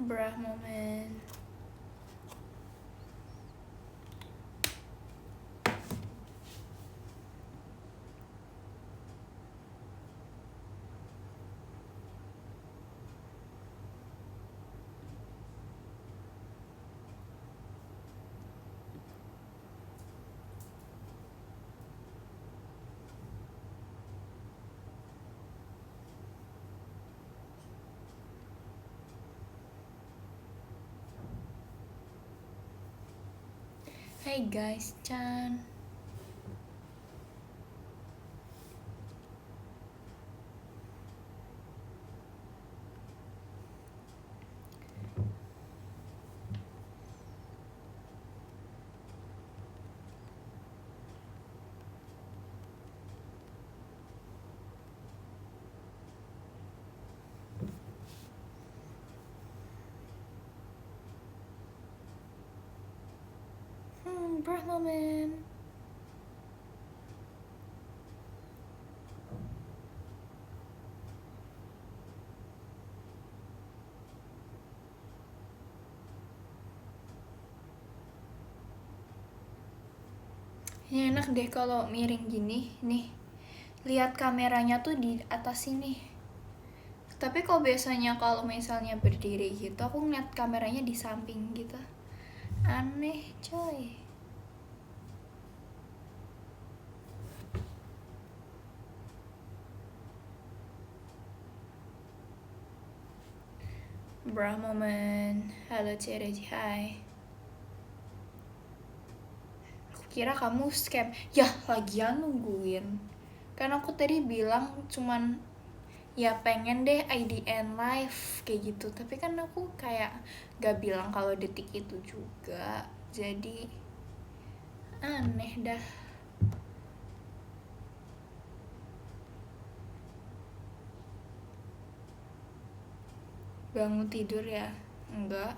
Bruh moment. Hey guys, Chan. Bruh moment. Ini enak deh kalau miring gini, nih. Lihat kameranya tuh di atas sini. Tapi kalau biasanya kalau misalnya berdiri gitu, aku ngeliat kameranya di samping gitu. Aneh, coy. Bruh moment. Halo Cereji, hai. Aku kira kamu scam. Yah, lagian nungguin. Kan aku tadi bilang cuman ya pengen deh IDN live kayak gitu. Tapi kan aku kayak gak bilang kalau detik itu juga. Jadi aneh dah. Bangun tidur ya? Enggak.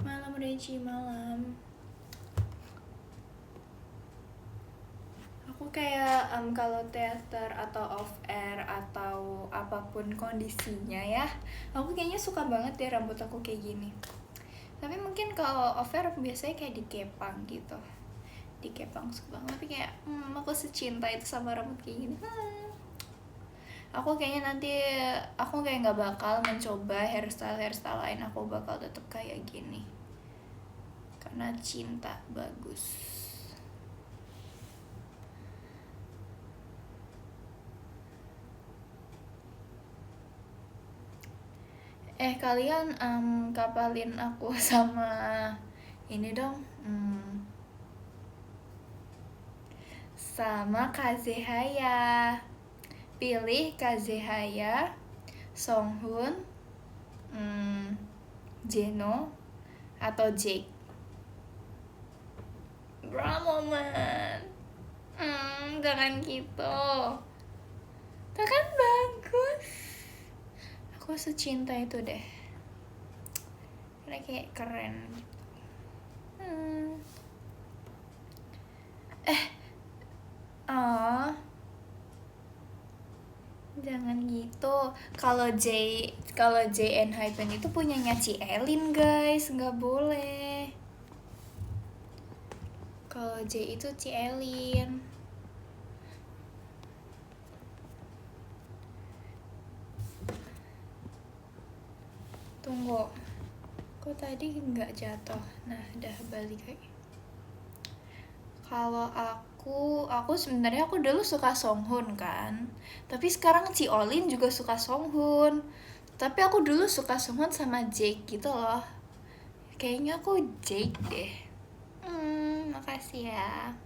Malam Reci, malam. Aku kayak kalau teater atau off air atau apapun kondisinya ya, aku kayaknya suka banget deh rambut aku kayak gini. Tapi mungkin kalau off air biasanya kayak dikepang gitu, dikepang suka banget. Tapi kayak aku secinta itu sama rambut kayak gini. Aku kayaknya nanti aku kayak nggak bakal mencoba hairstyle lain, aku bakal tetap kayak gini karena cinta bagus. Kalian kapalin aku sama ini dong, sama Kazehaya. Pilih Kazehaya, Songhoon, Jeno, atau Jake. Bra moment. Jangan gitu. Itu kan bagus. Aku secinta itu deh. Karena kayak keren gitu. Oh, jangan gitu. Kalau J and Hypen itu punyanya Ci Elin guys, nggak boleh. Kalau J itu Ci Elin. Tunggu, kok tadi nggak jatuh? Nah, udah balik lagi. Kalau aku sebenarnya aku dulu suka Songhoon kan, tapi sekarang Ci Olin juga suka Songhoon. Tapi aku dulu suka Songhoon sama Jake gitu loh. Kayaknya aku Jake deh. Makasih ya.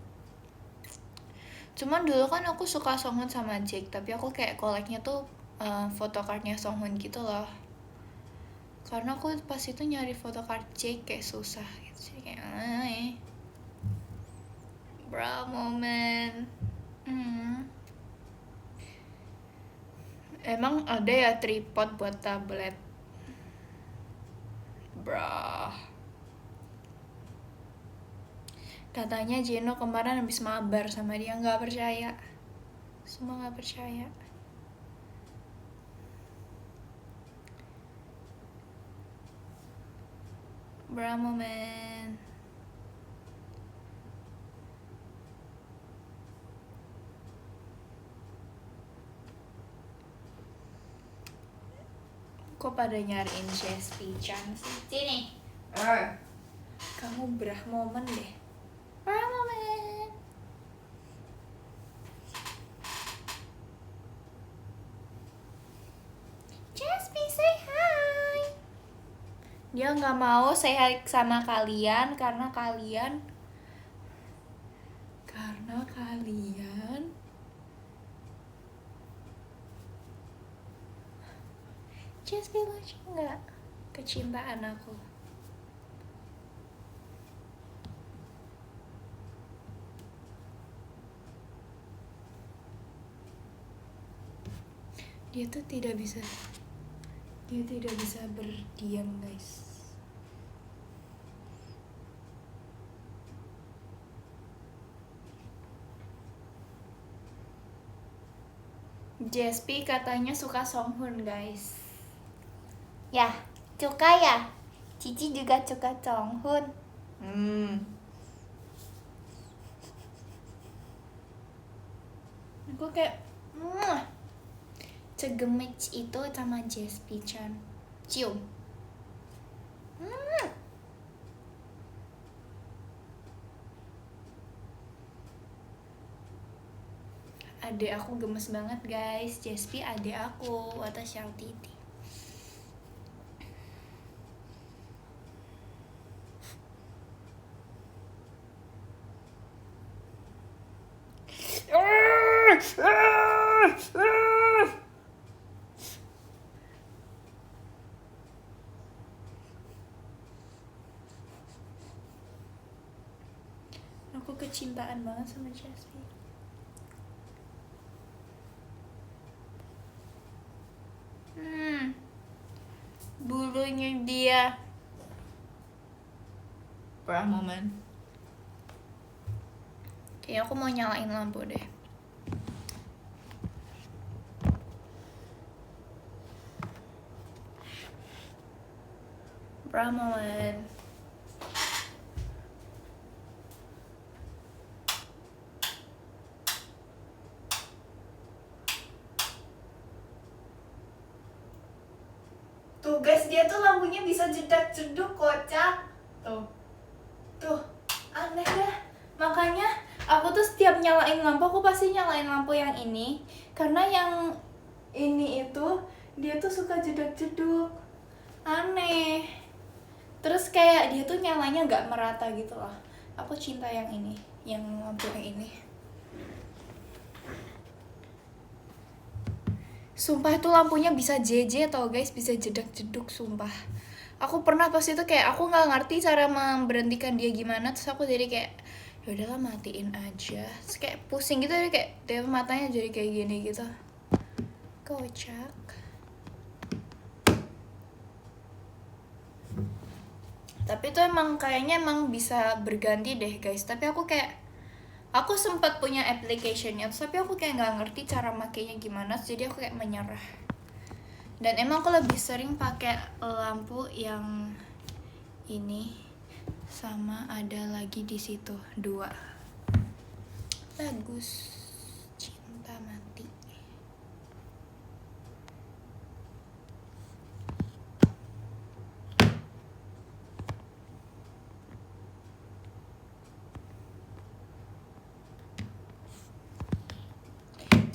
Cuman dulu kan aku suka Songhoon sama Jake, tapi aku kayak koleknya tuh photocardnya Songhoon gitu loh. Karena aku pas itu nyari photocard Jake kayak susah gitu. Jadi kayak bra moment. Emang ada ya tripod buat tablet? Bra. Katanya Jeno kemarin habis mabar sama dia, nggak percaya. Semua nggak percaya. Bra moment. Kok pada nyariin JSP Chan sih? Sini. Kamu brah momen deh. Brah momen. JSP say hi. Dia nggak mau say hi sama kalian karena kalian JSP lucu nggak? Kecintaan aku. Dia tidak bisa berdiam, guys. JSP katanya suka Songhun, guys. Ya, suka ya? Cici juga suka Songhun. Aku kayak cegemec itu sama JSP Chan. Cium. Adek aku gemes banget, guys. JSP adek aku atau Xiao Titi. Aku kecintaan banget sama JSP. Bulunya dia. Bra moment. Kayaknya aku mau nyalain lampu deh. Bra moment. Tuh guys, dia tuh lampunya bisa jedak-jeduk, kocak. Tuh, aneh dah. Makanya aku tuh setiap nyalain lampu, aku pasti nyalain lampu yang ini. Karena yang ini itu, dia tuh suka jedak-jeduk. Aneh. Terus kayak dia tuh nyalanya gak merata gitu loh. Aku cinta yang ini, yang lampu yang ini. Sumpah itu lampunya bisa JJ tau guys, bisa jedak-jeduk sumpah. Aku pernah pas itu kayak aku nggak ngerti cara memberhentikan dia gimana, terus aku jadi kayak ya udahlah matiin aja. Terus kayak pusing gitu, jadi kayak dia matanya jadi kayak gini gitu. Kocak. Tapi itu kayaknya emang bisa berganti deh guys. Tapi aku sempat punya applicationnya, tapi aku kayak nggak ngerti cara makainya gimana, jadi aku kayak menyerah. Dan emang aku lebih sering pakai lampu yang ini, sama ada lagi di situ 2. Bagus, cinta mati.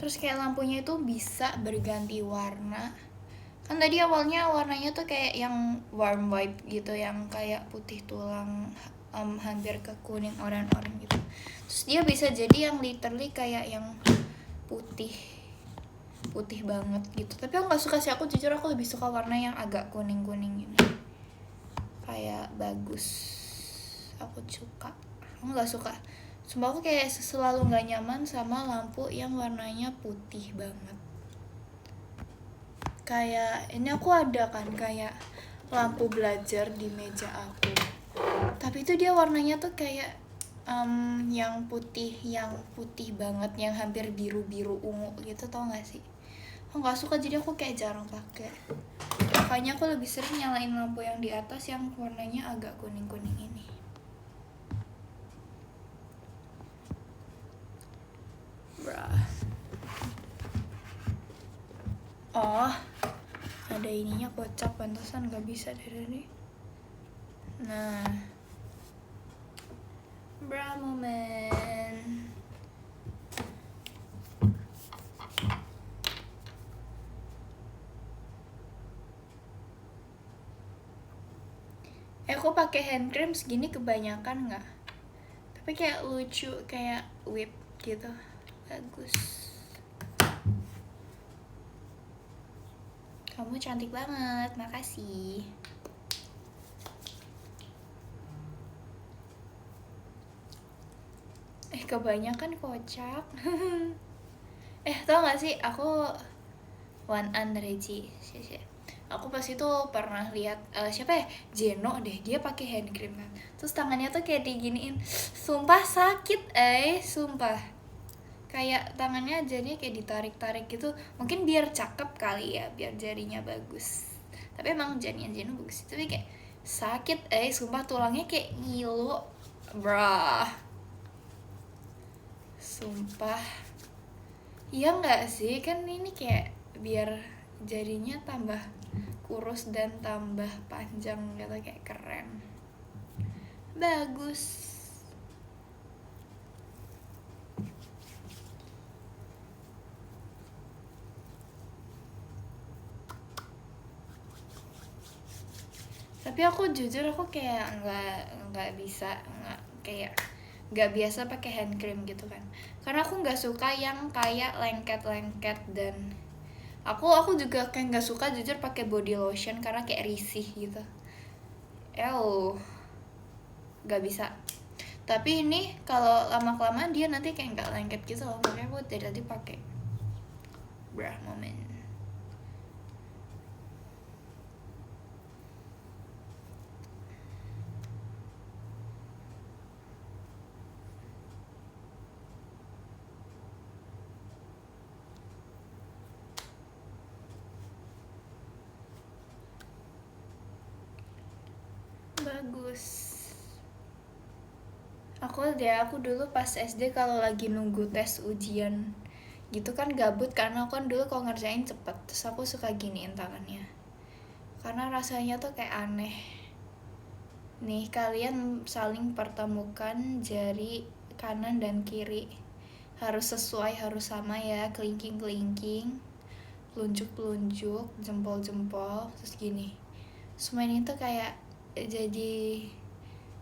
Terus kayak lampunya itu bisa berganti warna. Kan tadi awalnya warnanya tuh kayak yang warm white gitu, yang kayak putih tulang, hampir ke kuning orange gitu. Terus dia bisa jadi yang literally kayak yang putih banget gitu. Tapi aku nggak suka sih, aku jujur aku lebih suka warna yang agak kuning gini. Kayak bagus, aku suka. Aku nggak suka. Sumpah aku kayak selalu nggak nyaman sama lampu yang warnanya putih banget. Kayak ini aku ada kan kayak lampu belajar di meja aku, tapi itu dia warnanya tuh kayak Yang putih banget, yang hampir biru ungu gitu, tau gak sih? Aku nggak suka, jadi aku kayak jarang pakai. Makanya aku lebih sering nyalain lampu yang di atas yang warnanya agak kuning ini. Brah. Oh, ada ininya kocak, pantasan nggak bisa dari. Nah, bra moment. Aku pakai hand cream segini kebanyakan nggak? Tapi kayak lucu, kayak whip gitu, bagus. Kamu cantik banget, makasih. Kebanyakan kocak. Tau gak sih, aku One Andreji, aku pas itu pernah lihat siapa ya, Jeno deh, dia pakai hand cream kan, terus tangannya tuh kayak diginiin, sumpah sakit, sumpah, kayak tangannya jadinya kayak ditarik-tarik gitu, mungkin biar cakep kali ya, biar jarinya bagus, tapi emang jarinya Jeno bagus, tapi kayak sakit, sumpah tulangnya kayak ngilu, brah, sumpah. Iya nggak sih, kan ini kayak biar jarinya tambah kurus dan tambah panjang gitu, kayak keren, bagus. Tapi aku jujur, aku kayak nggak bisa, nggak biasa pakai hand cream gitu kan, karena aku nggak suka yang kayak lengket dan aku juga kayak nggak suka jujur pakai body lotion karena kayak risih gitu, nggak bisa. Tapi ini kalau lama kelamaan dia nanti kayak nggak lengket gitu loh, makanya aku dari tadi pakai bra moment. Bagus. Aku dulu pas SD kalau lagi nunggu tes ujian gitu kan gabut, karena aku kan dulu kalau ngerjain cepet, terus aku suka giniin tangannya karena rasanya tuh kayak aneh. Nih, kalian saling pertemukan jari kanan dan kiri, harus sesuai, harus sama ya, kelingking pelunjuk jempol terus gini, semua ini tuh kayak jadi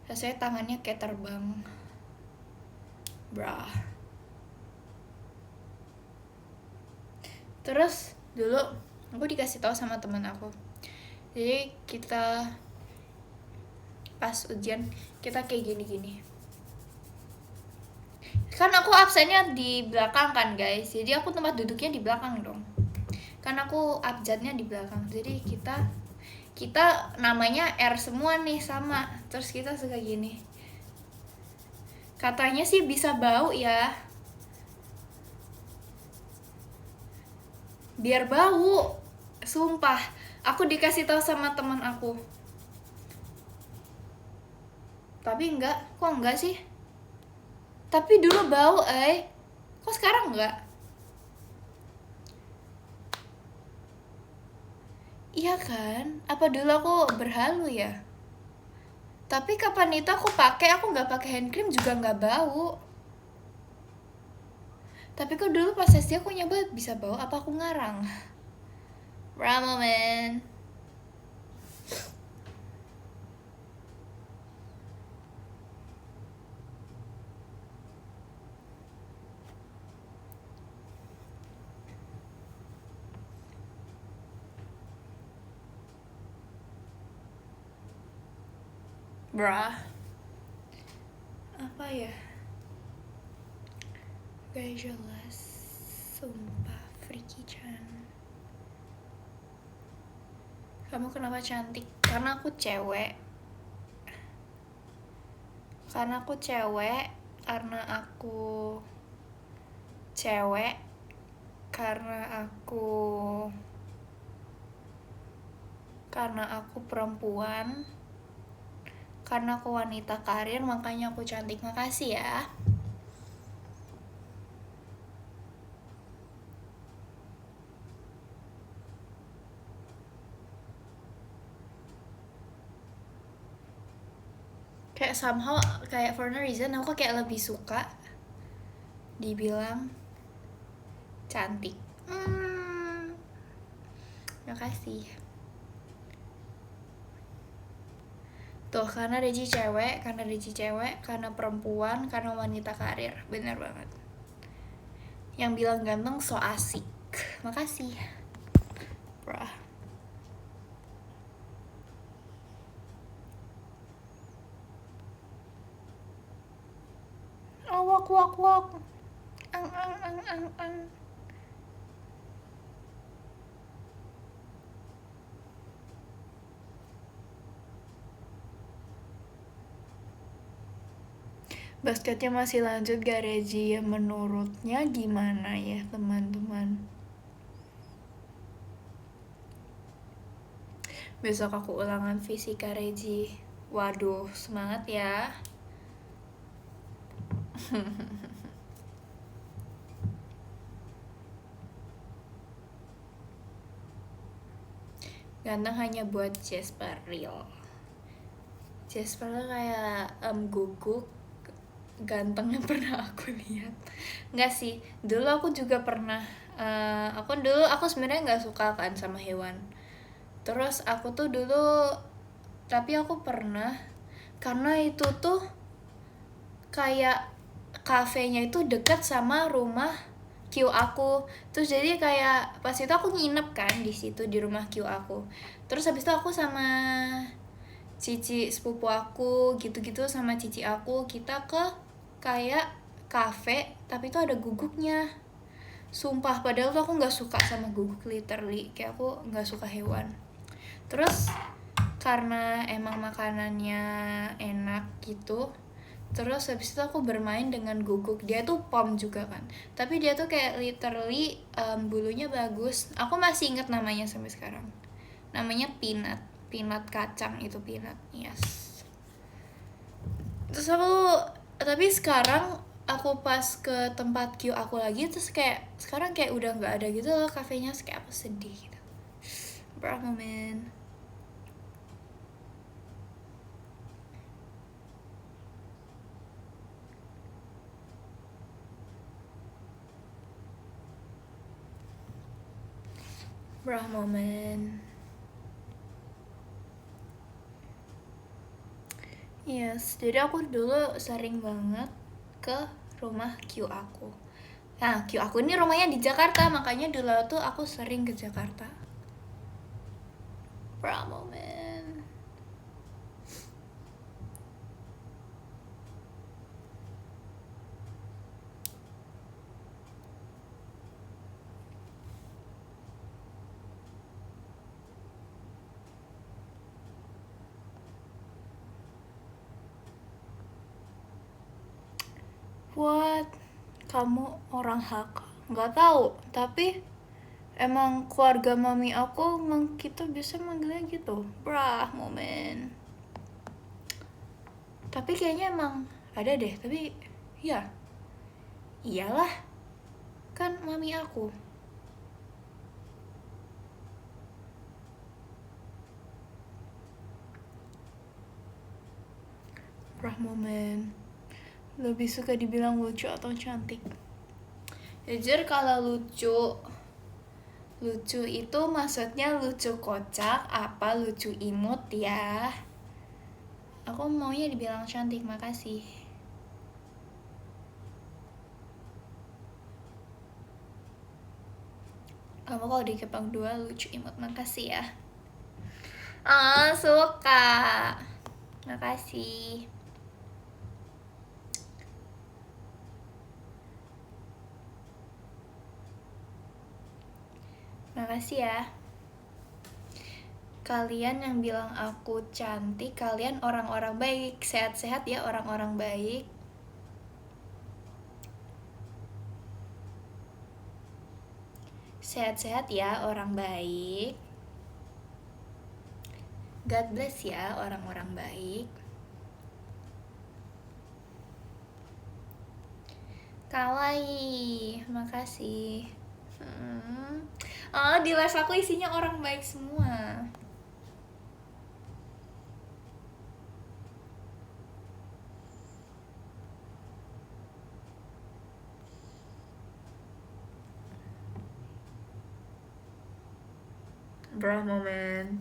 rasanya tangannya kayak terbang, brah. Terus dulu aku dikasih tahu sama teman aku, jadi kita pas ujian kita kayak gini kan, aku absennya di belakang kan guys, jadi aku tempat duduknya di belakang dong, kan aku abjadnya di belakang, jadi kita namanya R semua nih sama, terus kita suka gini, katanya sih bisa bau ya, biar bau, sumpah aku dikasih tahu sama teman aku, tapi kok enggak sih, tapi dulu bau, kok sekarang enggak? Iya kan, apa dulu aku berhalu ya? Tapi kapan itu aku nggak pakai hand cream juga nggak bau. Tapi kok dulu pas SD aku nyoba bisa bau, apa aku ngarang? Ramen. Brah. Apa ya? Gak jelas. Sumpah, Freaky Chan. Kamu kenapa cantik? Karena aku cewek. Karena aku cewek, karena aku cewek, karena aku perempuan, karena aku wanita karir, makanya aku cantik. Makasih ya. Kayak somehow, kayak for no reason aku kayak lebih suka dibilang cantik. Makasih. Tuh, karena Reji cewek, karena perempuan, karena wanita karir. Bener banget. Yang bilang ganteng so asik. Makasih. Brah. Oh, wak. Ang. Basketnya masih lanjut gak Reji? Ya menurutnya gimana ya teman-teman? Besok aku ulangan fisika Reji. Waduh, semangat ya. Ganteng hanya buat Jasper real. Jasper tuh kayak guguk ganteng yang pernah aku lihat. Nggak sih, dulu aku juga pernah aku sebenarnya nggak suka kan sama hewan. Terus aku tuh dulu, tapi aku pernah, karena itu tuh kayak kafenya itu dekat sama rumah Q aku. Terus jadi kayak pas itu aku nginep kan di situ di rumah Q aku. Terus habis itu aku sama cici sepupu aku gitu-gitu, sama cici aku, kita ke kayak kafe tapi itu ada guguknya. Sumpah, padahal tuh aku nggak suka sama guguk, literally kayak aku nggak suka hewan. Terus karena emang makanannya enak gitu, terus habis itu aku bermain dengan guguk. Dia tuh pom juga kan, tapi dia tuh kayak literally bulunya bagus. Aku masih inget namanya sampai sekarang. Namanya Peanut kacang itu, Peanut. Yes. Terus tapi sekarang aku pas ke tempat Q aku lagi, terus kayak sekarang kayak udah nggak ada gitu loh kafenya. Kayak aku sedih gitu. Berapa moment. Berapa moment. Yes, jadi aku dulu sering banget ke rumah Q aku. Nah, Q aku ini rumahnya di Jakarta, makanya dulu tuh aku sering ke Jakarta. Berapa moment. What? Kamu orang hak? Nggak tahu, tapi emang keluarga mami aku emang kita biasa manggilnya gitu. Brah moment. Tapi kayaknya emang ada deh, tapi ya iyalah, kan mami aku. Brah moment. Lebih suka dibilang lucu atau cantik? Jujur kalau lucu itu maksudnya lucu kocak apa lucu imut ya? Aku maunya dibilang cantik. Makasih. Kamu kalau di Kepang 2 lucu imut. Makasih ya. Suka. Makasih. Makasih ya. kalian yang bilang aku cantik, kalian orang-orang baik. Sehat-sehat ya orang-orang baik. Sehat-sehat ya orang baik. God bless ya orang-orang baik. Kawaii, makasih. Oh, di live aku isinya orang baik semua. Bro moment.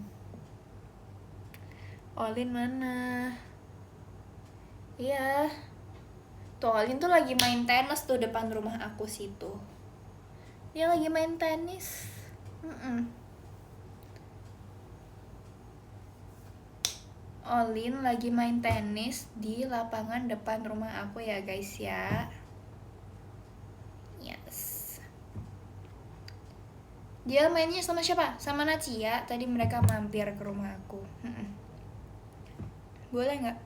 Olin mana? Iya. Tuh Olin tuh lagi main tenis tuh depan rumah aku situ. Dia lagi main tenis. Olin lagi main tenis di lapangan depan rumah aku ya guys ya. Yes. Dia mainnya sama siapa? Sama Nacia. Tadi mereka mampir ke rumah aku. Boleh nggak?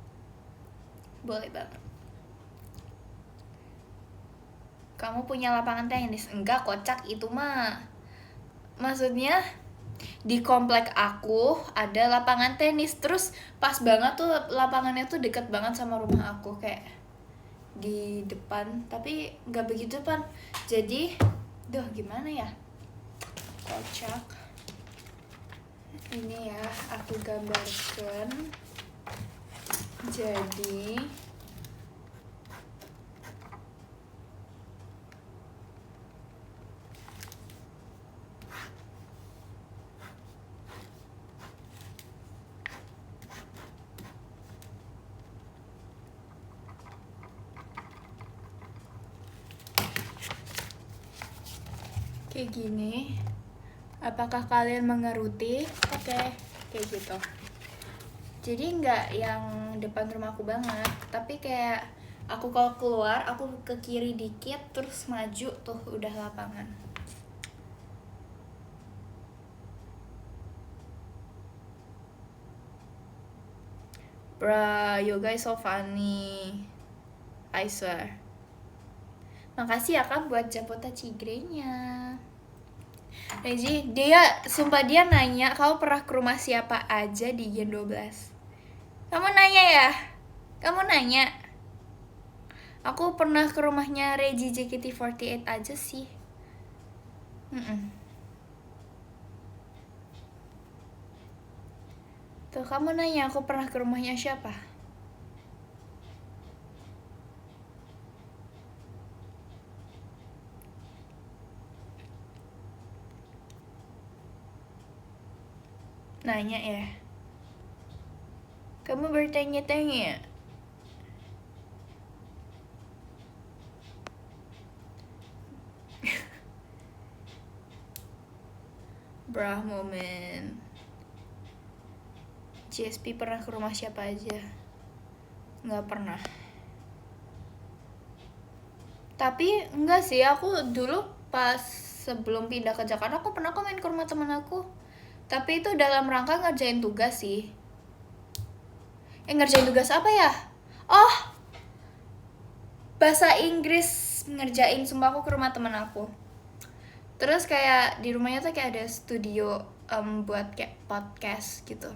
Boleh banget. Kamu punya lapangan tenis? Enggak, kocak itu mah. Maksudnya di komplek aku ada lapangan tenis, terus pas banget tuh lapangannya tuh deket banget sama rumah aku, kayak di depan, tapi nggak begitu depan. Jadi, gimana ya? Kocak. Ini ya, aku gambarkan. Jadi kayak gini. Apakah kalian mengerti? Oke, kayak gitu. Jadi nggak yang depan rumahku banget, tapi kayak aku kalau keluar, aku ke kiri dikit, terus maju tuh udah lapangan. Bruh, you guys so funny, I swear. Makasih ya kan buat Japota Cigrenya. Reji, sumpah dia nanya, kamu pernah ke rumah siapa aja di Gen 12? Kamu nanya ya? Kamu nanya? Aku pernah ke rumahnya Reji JKT48 aja sih. Tuh, kamu nanya aku pernah ke rumahnya siapa? Nanya ya? Kamu bertanya-tanya? Brah moment. GSP pernah ke rumah siapa aja? Nggak pernah. Tapi enggak sih, aku dulu pas sebelum pindah ke Jakarta aku pernah main ke rumah temen aku. Tapi itu dalam rangka ngerjain tugas sih. Ngerjain tugas apa ya? Oh, bahasa Inggris ngerjain, sumpah aku ke rumah temen aku. Terus kayak di rumahnya tuh kayak ada studio buat kayak podcast gitu.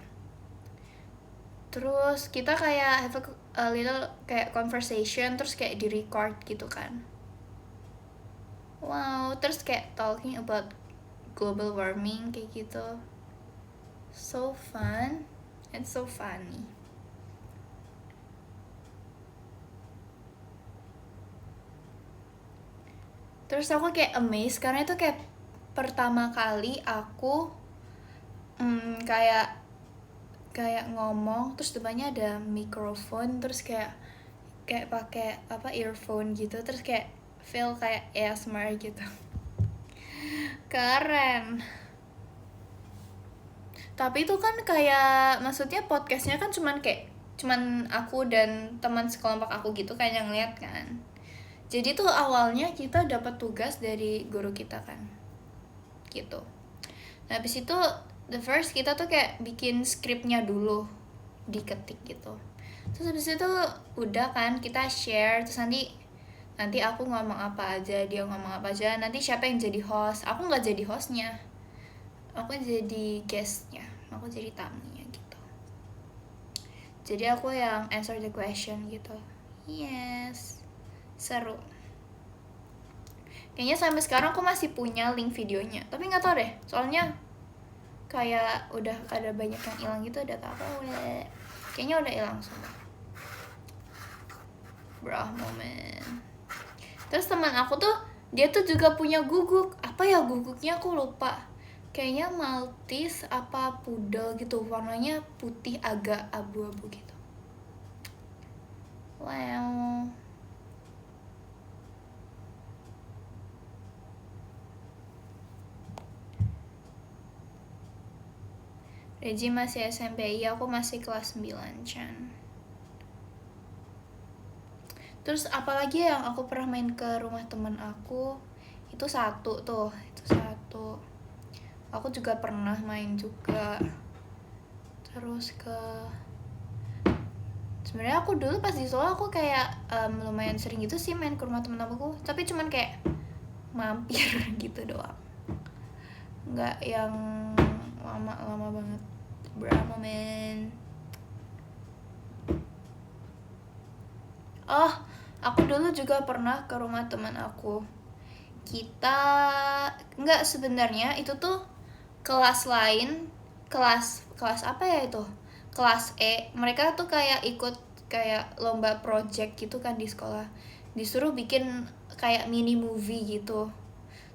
Terus kita kayak have a little kayak conversation, terus kayak di record gitu kan. Wow, terus kayak talking about global warming kayak gitu. So fun and so funny. Terus aku kayak amazed karena itu kayak pertama kali aku kayak ngomong terus depannya ada mikrofon, terus kayak pakai earphone gitu, terus kayak feel kayak ASMR gitu. Keren. Tapi itu kan kayak maksudnya podcastnya kan cuman aku dan teman sekelompok aku gitu kayak yang ngeliat kan. Jadi tuh awalnya kita dapat tugas dari guru kita kan, gitu. Nah habis itu the first kita tuh kayak bikin skripnya dulu, diketik gitu. Terus habis itu udah kan kita share, terus nanti aku ngomong apa aja, dia ngomong apa aja, nanti siapa yang jadi host. Aku nggak jadi hostnya, aku jadi guestnya, aku jadi tamunya gitu. Jadi aku yang answer the question gitu. Yes, seru. Kayaknya sampai sekarang aku masih punya link videonya, tapi nggak tahu deh, soalnya kayak udah ada banyak yang hilang gitu, udah tahu kayaknya udah hilang semua. Bro moment. Terus teman aku tuh dia tuh juga punya guguk, apa ya guguknya aku lupa, kayaknya Maltese apa Poodle gitu, warnanya putih agak abu-abu gitu. Wow. Regi masih SMP, iya aku masih kelas 9 Chan. Terus apalagi yang aku pernah main ke rumah teman aku, itu satu. Aku juga pernah main juga. Terus sebenarnya aku dulu pas di Solo aku kayak lumayan sering gitu sih main ke rumah temen aku, tapi cuman kayak mampir gitu doang, nggak yang lama banget. Moment. Oh, aku dulu juga pernah ke rumah teman aku. Kita nggak, sebenarnya itu tuh kelas lain, kelas apa ya itu, kelas E. Mereka tuh kayak ikut kayak lomba project gitu kan di sekolah, disuruh bikin kayak mini movie gitu.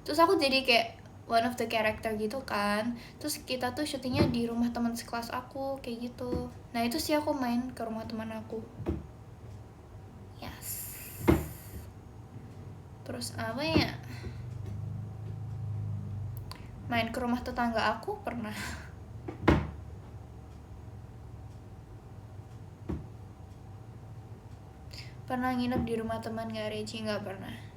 Terus aku jadi kayak one of the character gitu kan. Terus kita tuh syutingnya di rumah teman sekelas aku kayak gitu. Nah itu sih aku main ke rumah teman aku. Yes. Terus apa ya, main ke rumah tetangga aku pernah. Pernah nginep di rumah teman gak Regi? Gak pernah.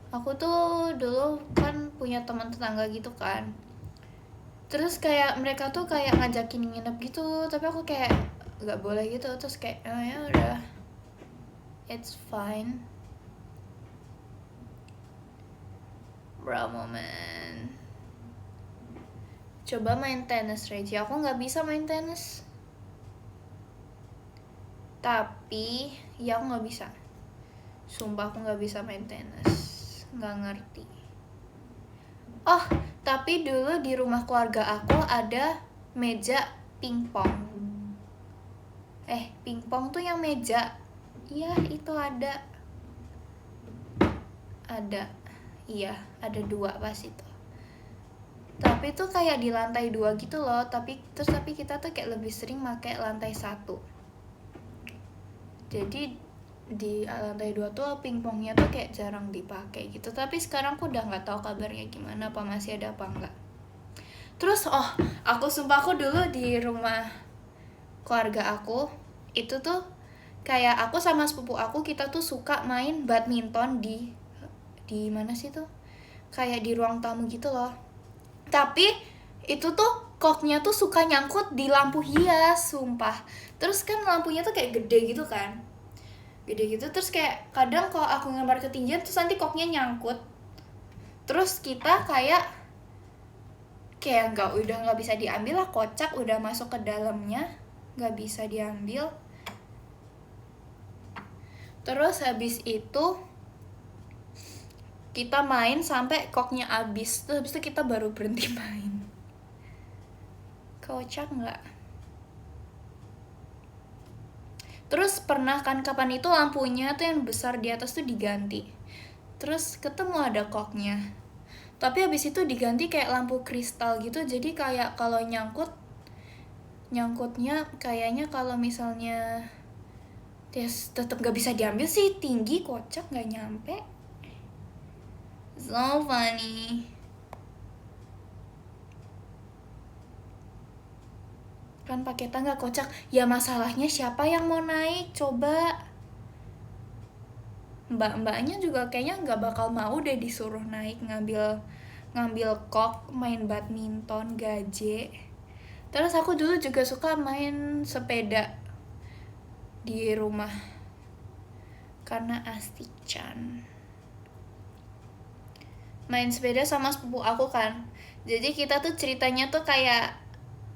Aku tuh dulu kan punya teman tetangga gitu kan, terus kayak mereka tuh kayak ngajakin nginep gitu, tapi aku kayak gak boleh gitu. Terus kayak oh ya udah, it's fine. Bro moment. Coba main tenis Regi, aku gak bisa main tenis. Tapi ya aku gak bisa, sumpah aku gak bisa main tenis, gak ngerti. Oh, tapi dulu di rumah keluarga aku ada meja pingpong. Pingpong tuh yang meja. Iya, itu ada. Iya, ada 2 pas itu. Tapi tuh kayak di lantai 2 gitu loh, tapi kita tuh kayak lebih sering pakai lantai 1. Jadi di lantai 2 tuh pingpongnya tuh kayak jarang dipakai gitu. Tapi sekarang aku udah nggak tahu kabarnya gimana, apa masih ada apa enggak. Terus aku sumpah, aku dulu di rumah keluarga aku itu tuh kayak aku sama sepupu aku, kita tuh suka main badminton di mana sih tuh, kayak di ruang tamu gitu loh. Tapi itu tuh koknya tuh suka nyangkut di lampu hias, sumpah. Terus kan lampunya tuh kayak gede gitu kan, terus kayak kadang kalau aku ngambar ketinggian terus nanti koknya nyangkut, terus kita kayak udah nggak bisa diambil lah, kocak udah masuk ke dalamnya nggak bisa diambil. Terus habis itu kita main sampai koknya habis, terus habis itu kita baru berhenti main. Kocak nggak? Terus pernah kan kapan itu lampunya tuh yang besar di atas tuh diganti, terus ketemu ada koknya, tapi habis itu diganti kayak lampu kristal gitu. Jadi kayak kalau nyangkutnya kayaknya kalau misalnya tetap gak bisa diambil sih, tinggi, kocak, gak nyampe. So funny. Kan pakai tangga, kocak. Ya masalahnya siapa yang mau naik coba? Mbak-mbaknya juga kayaknya nggak bakal mau deh disuruh naik ngambil ngambil kok, main badminton, gaje. Terus aku dulu juga suka main sepeda di rumah karena asik can. Main sepeda sama sepupu aku kan. Jadi kita tuh ceritanya tuh kayak,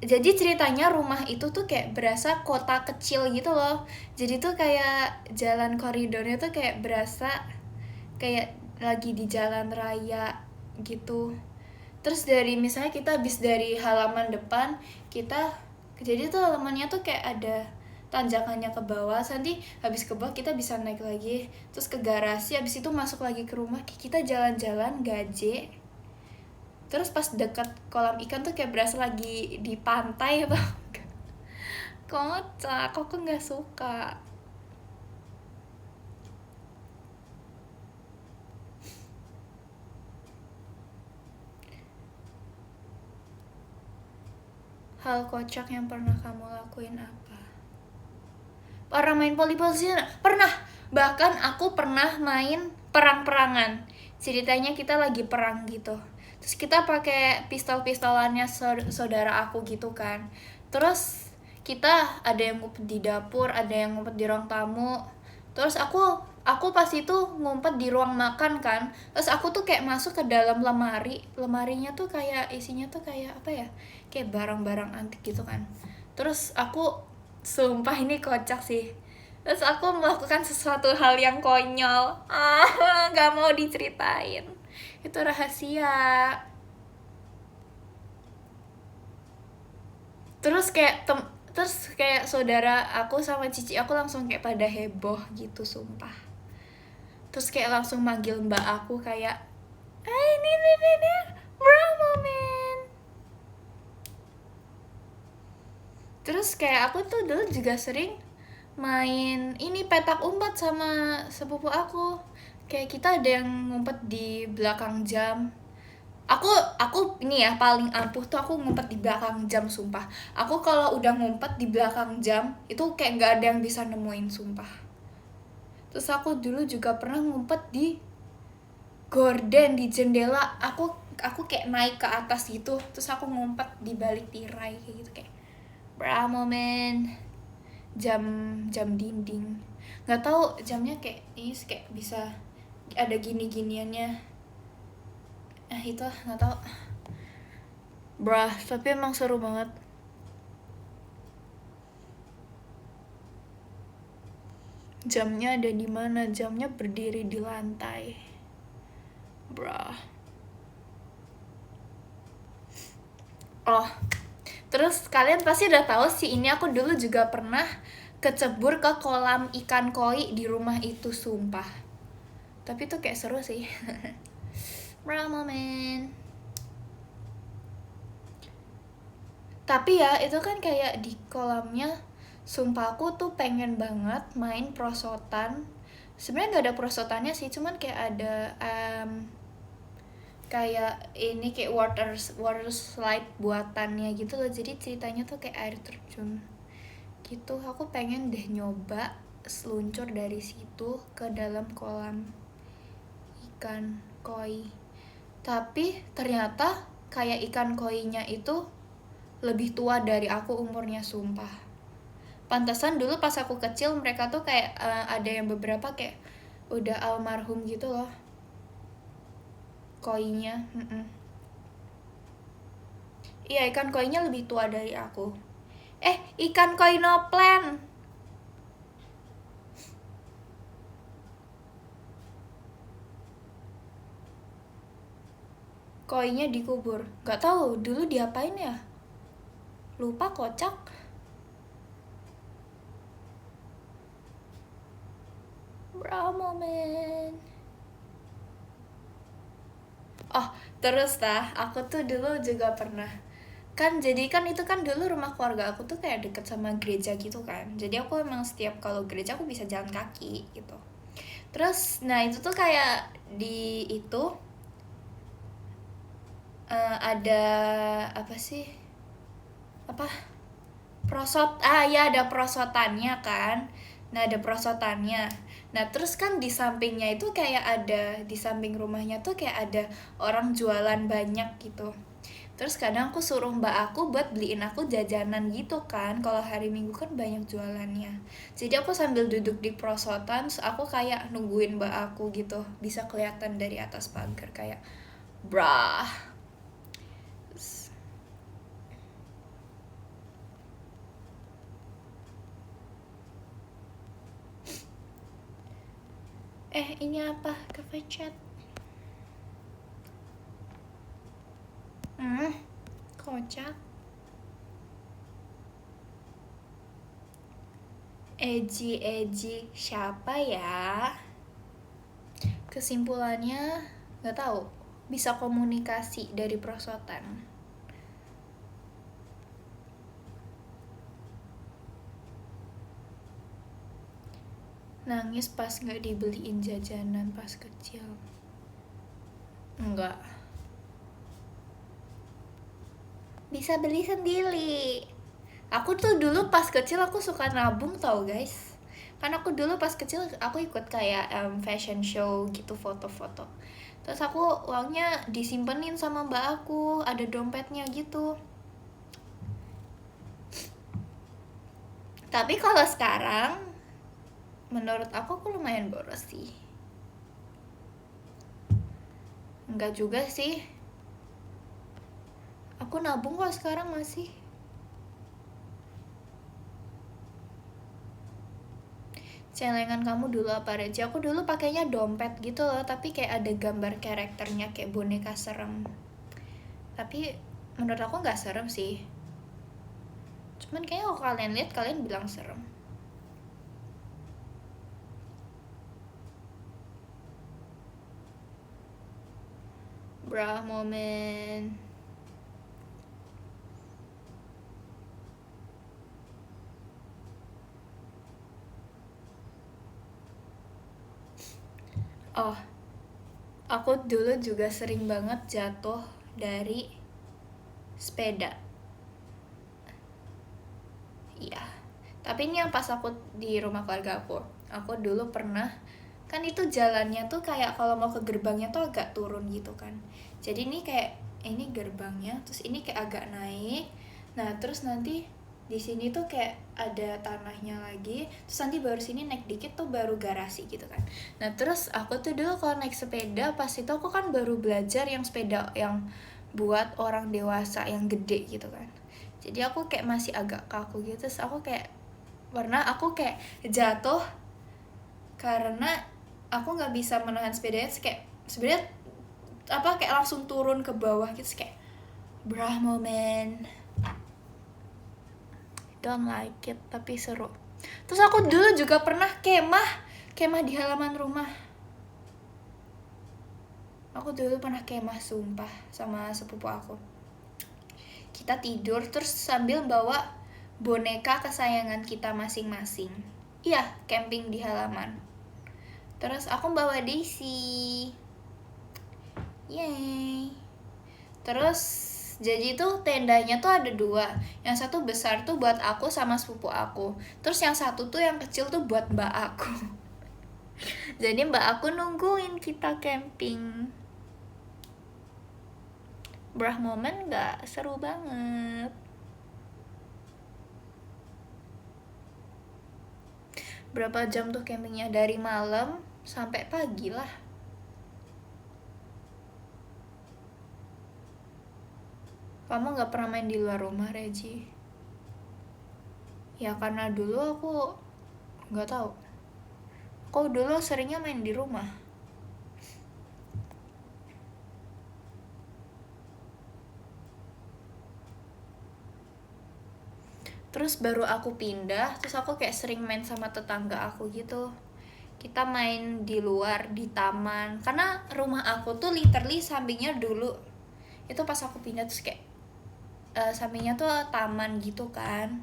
jadi ceritanya rumah itu tuh kayak berasa kota kecil gitu loh. Jadi tuh kayak jalan koridornya tuh kayak berasa kayak lagi di jalan raya gitu. Terus dari misalnya kita habis dari halaman depan, kita jadi tuh halamannya tuh kayak ada tanjakannya ke bawah. Nanti habis ke bawah kita bisa naik lagi, terus ke garasi, habis itu masuk lagi ke rumah. Kita jalan-jalan gaje. Terus pas dekat kolam ikan tuh kayak berasa lagi di pantai atau kocak, aku nggak suka. Hal kocak yang pernah kamu lakuin apa? Pernah main poli position? Pernah. Bahkan aku pernah main perang-perangan. Ceritanya kita lagi perang gitu. Terus kita pakai pistol-pistolannya saudara aku gitu kan. Terus kita ada yang ngumpet di dapur, ada yang ngumpet di ruang tamu. Terus aku pas itu ngumpet di ruang makan kan. Terus aku tuh kayak masuk ke dalam lemarinya tuh kayak isinya tuh kayak apa ya, kayak barang-barang antik gitu kan. Terus aku, sumpah ini kocak sih, terus aku melakukan sesuatu hal yang konyol, nggak mau diceritain, itu rahasia. Terus kayak saudara aku sama cici aku langsung kayak pada heboh gitu, sumpah. Terus kayak langsung manggil mbak aku kayak, ini bro moment. Terus kayak aku tuh dulu juga sering main ini petak umpet sama sepupu aku. Kayak kita ada yang ngumpet di belakang jam. Aku ini ya paling ampuh tuh aku ngumpet di belakang jam, sumpah. Aku kalau udah ngumpet di belakang jam itu kayak nggak ada yang bisa nemuin, sumpah. Terus aku dulu juga pernah ngumpet di gorden, di jendela. Aku kayak naik ke atas gitu, terus aku ngumpet di balik tirai kayak gitu, kayak bra moment. Jam dinding, nggak tahu jamnya kayak ini, kayak bisa ada giniannya, itu nggak tahu, brah, tapi emang seru banget. Jamnya ada di mana? Jamnya berdiri di lantai, brah. Oh, terus kalian pasti udah tahu sih, ini aku dulu juga pernah kecebur ke kolam ikan koi di rumah itu, sumpah. Tapi tuh kayak seru sih. Brah moment. Tapi ya itu kan kayak di kolamnya, sumpah aku tuh pengen banget main prosotan. Sebenarnya nggak ada prosotannya sih, cuman kayak ada kayak ini kayak water slide buatannya gitu loh. Jadi ceritanya tuh kayak air terjun gitu. Aku pengen deh nyoba seluncur dari situ ke dalam kolam ikan koi. Tapi ternyata kayak ikan koinya itu lebih tua dari aku umurnya, sumpah. Pantesan dulu pas aku kecil mereka tuh kayak ada yang beberapa kayak udah almarhum gitu loh koinya. Iya, ikan koinya lebih tua dari aku. Ikan koi no plan. Koinya dikubur, nggak tahu dulu diapain ya, lupa, kocak. Bra moment. Oh, terus aku tuh dulu juga pernah kan, jadi kan itu kan dulu rumah keluarga aku tuh kayak deket sama gereja gitu kan. Jadi aku emang setiap kalau gereja aku bisa jalan kaki gitu. Terus nah itu tuh kayak di itu ada apa sih, prosot, ya ada prosotannya kan. Nah ada perosotannya. Nah terus kan di sampingnya itu kayak ada, di samping rumahnya tuh kayak ada orang jualan banyak gitu. Terus kadang aku suruh mbak aku buat beliin aku jajanan gitu kan, kalau hari Minggu kan banyak jualannya. Jadi aku sambil duduk di perosotan, terus aku kayak nungguin mbak aku gitu, bisa kelihatan dari atas pagar kayak brah. Ini apa? Cafe chat. Kocak. Eji siapa ya? Kesimpulannya nggak tahu. Bisa komunikasi dari perosotan. Nangis pas nggak dibeliin jajanan pas kecil. Enggak. Bisa beli sendiri. Aku tuh dulu pas kecil aku suka nabung tau guys. Kan aku dulu pas kecil aku ikut kayak fashion show gitu, foto-foto. Terus aku uangnya disimpenin sama mbak aku, ada dompetnya gitu. Tapi kalau sekarang menurut aku lumayan boros sih. Enggak juga sih. Aku nabung kok sekarang masih. Celengan kamu dulu apa Reci? Aku dulu pakainya dompet gitu loh, tapi kayak ada gambar karakternya kayak boneka serem. Tapi menurut aku nggak serem sih. Cuman kayaknya kalau kalian lihat kalian bilang serem. Brah moment. Oh, aku dulu juga sering banget jatuh dari sepeda. Iya. Tapi ini yang pas aku di rumah keluarga aku. Aku dulu pernah, kan itu jalannya tuh kayak kalau mau ke gerbangnya tuh agak turun gitu kan. Jadi ini kayak ini gerbangnya, terus ini kayak agak naik. Nah, terus nanti di sini tuh kayak ada tanahnya lagi, terus nanti baru sini naik dikit tuh baru garasi gitu kan. Nah terus aku tuh dulu kalau naik sepeda pas itu aku kan baru belajar yang sepeda yang buat orang dewasa yang gede gitu kan. Jadi aku kayak masih agak kaku gitu, terus aku kayak pernah aku kayak jatuh karena aku nggak bisa menahan sepedanya, kayak sebenarnya apa kayak langsung turun ke bawah gitu, kayak brah moment. Don't like it, tapi seru. Terus aku dulu juga pernah kemah di halaman rumah. Aku dulu pernah kemah sumpah sama sepupu aku. Kita tidur terus sambil bawa boneka kesayangan kita masing-masing. Iya, camping di halaman. Terus aku bawa Daisy. Yeay. Terus jadi tuh tendanya tuh ada dua. Yang satu besar tuh buat aku sama sepupu aku. Terus yang satu tuh yang kecil tuh buat mbak aku. Jadi mbak aku nungguin kita camping. Brah moment gak? Seru banget. Berapa jam tuh campingnya? Dari malam sampai pagi lah. Kamu gak pernah main di luar rumah, Regi? Ya karena dulu aku gak tahu. Aku dulu seringnya main di rumah. Terus baru aku pindah, terus aku kayak sering main sama tetangga aku gitu. Kita main di luar, di taman. Karena rumah aku tuh literally sampingnya dulu. Itu pas aku pindah terus kayak sampingnya tuh taman gitu kan.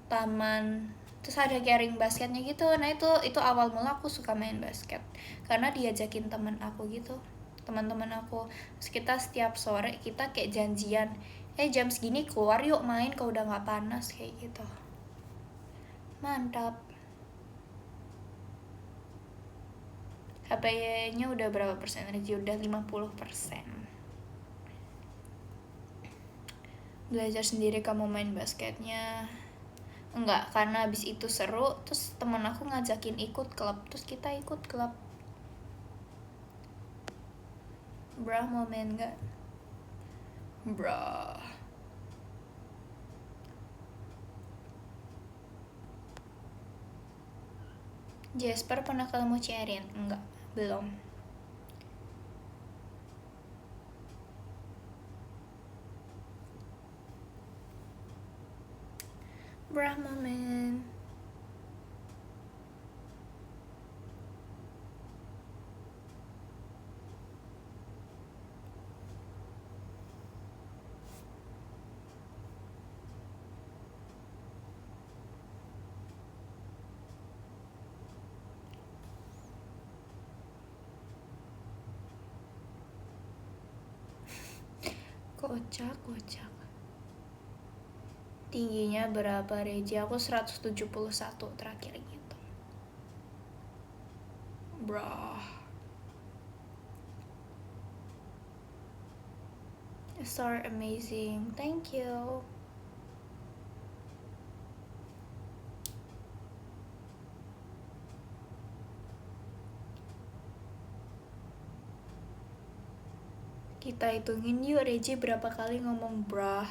Taman, terus ada kayak ring basketnya gitu. Nah itu awal mula aku suka main basket karena diajakin teman aku gitu, teman-teman aku. Terus kita setiap sore kita kayak janjian, jam segini keluar yuk main kalau udah nggak panas kayak gitu. Mantap. HP-nya udah berapa persen? Regi udah 50%. Belajar sendiri kamu main basketnya? Enggak, karena abis itu seru, terus teman aku ngajakin ikut klub, terus kita ikut klub. Bra mau main gak? Bra. Jasper pernah ketemu Cherin? Enggak, belum. Bra moment. Kocak. Tingginya berapa Reji? Aku 171 terakhir gitu. Bro. Star amazing. Thank you. Kita hitungin yuk Reji berapa kali ngomong brah.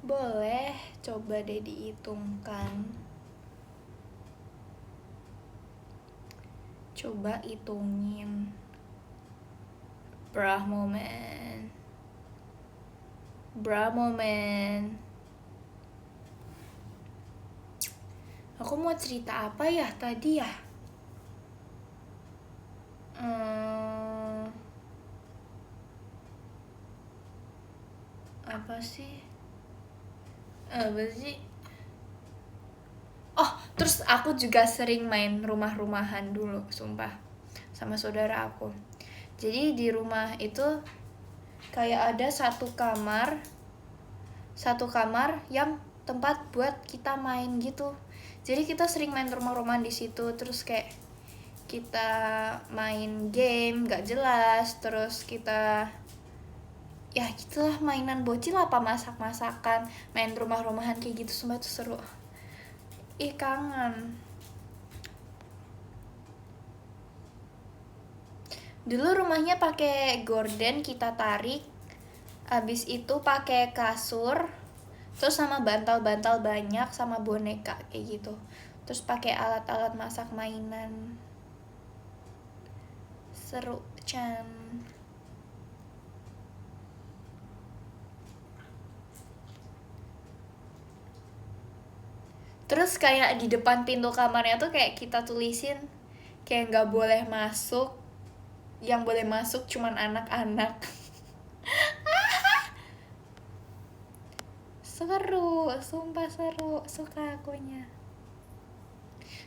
Boleh, coba deh dihitungkan. Coba hitungin. Brah moment. Aku mau cerita apa ya tadi ya? Apa sih? Oh, terus aku juga sering main rumah-rumahan dulu, sumpah, sama saudara aku. Jadi di rumah itu kayak ada satu kamar yang tempat buat kita main gitu. Jadi kita sering main rumah-rumahan di situ, terus kayak kita main game gak jelas, terus kita ya gitulah, mainan bocil apa masak-masakan, main rumah-rumahan kayak gitu, sumpah itu seru. Ih, kangen. Dulu rumahnya pakai gorden, kita tarik. Abis itu pakai kasur, terus sama bantal-bantal banyak, sama boneka kayak gitu. Terus pakai alat-alat masak mainan. Seru, Chan. Terus kayak di depan pintu kamarnya tuh kayak kita tulisin kayak nggak boleh masuk, yang boleh masuk cuman anak-anak. Seru, sumpah seru, suka akunya.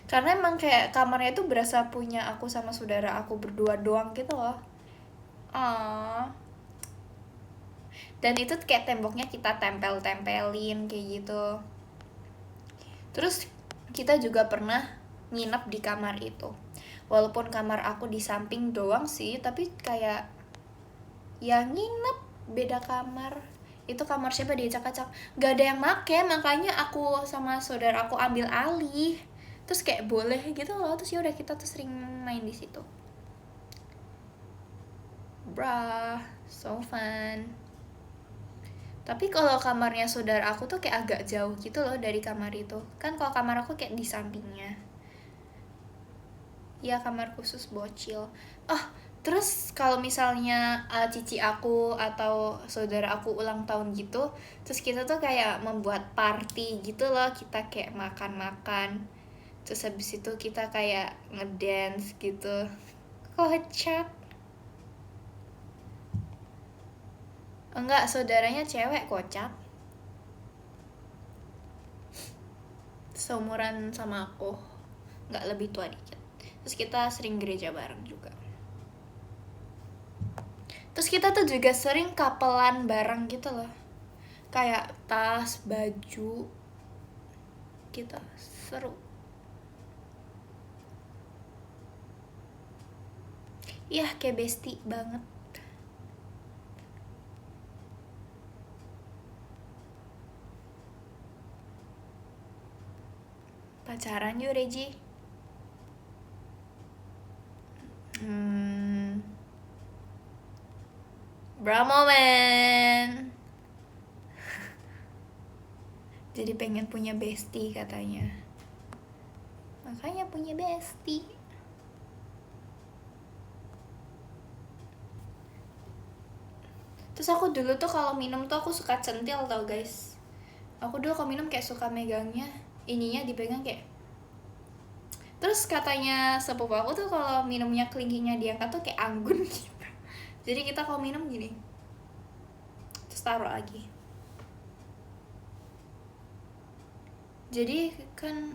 Karena emang kayak kamarnya tuh berasa punya aku sama saudara aku berdua doang gitu loh. Dan itu kayak temboknya kita tempel-tempelin kayak gitu. Terus kita juga pernah nginep di kamar itu. Walaupun kamar aku di samping doang sih, tapi kayak ya nginep beda kamar. Itu kamar siapa, diacak-acak, gak ada yang make, makanya aku sama saudara aku ambil alih. Terus kayak boleh gitu loh, terus yaudah kita tuh sering main di situ. Brah, so fun. Tapi kalau kamarnya saudara aku tuh kayak agak jauh gitu loh dari kamar itu. Kan kalau kamar aku kayak di sampingnya. Ya, kamar khusus bocil. Terus kalau misalnya cici aku atau saudara aku ulang tahun gitu, terus kita tuh kayak membuat party gitu loh, kita kayak makan-makan. Terus habis itu kita kayak ngedance gitu. Kocak. Enggak, saudaranya cewek, kocak. Seumuran sama aku, enggak, lebih tua dikit. Terus kita sering gereja bareng juga. Terus kita tuh juga sering kapelan bareng gitu loh. Kayak tas, baju gitu, seru. Iya, kayak bestie banget. Pacaran yuk, Reji. Bra moment. Jadi pengen punya bestie katanya. Makanya punya bestie. Terus aku dulu tuh kalau minum tuh aku suka centil tau guys. Aku dulu kalau minum kayak suka megangnya, ininya dipegang kayak. Terus katanya sepupu aku tuh kalau minumnya kelingkingnya diangkat tuh kayak anggun gitu. Jadi kita kalau minum gini, terus taruh lagi. Jadi kan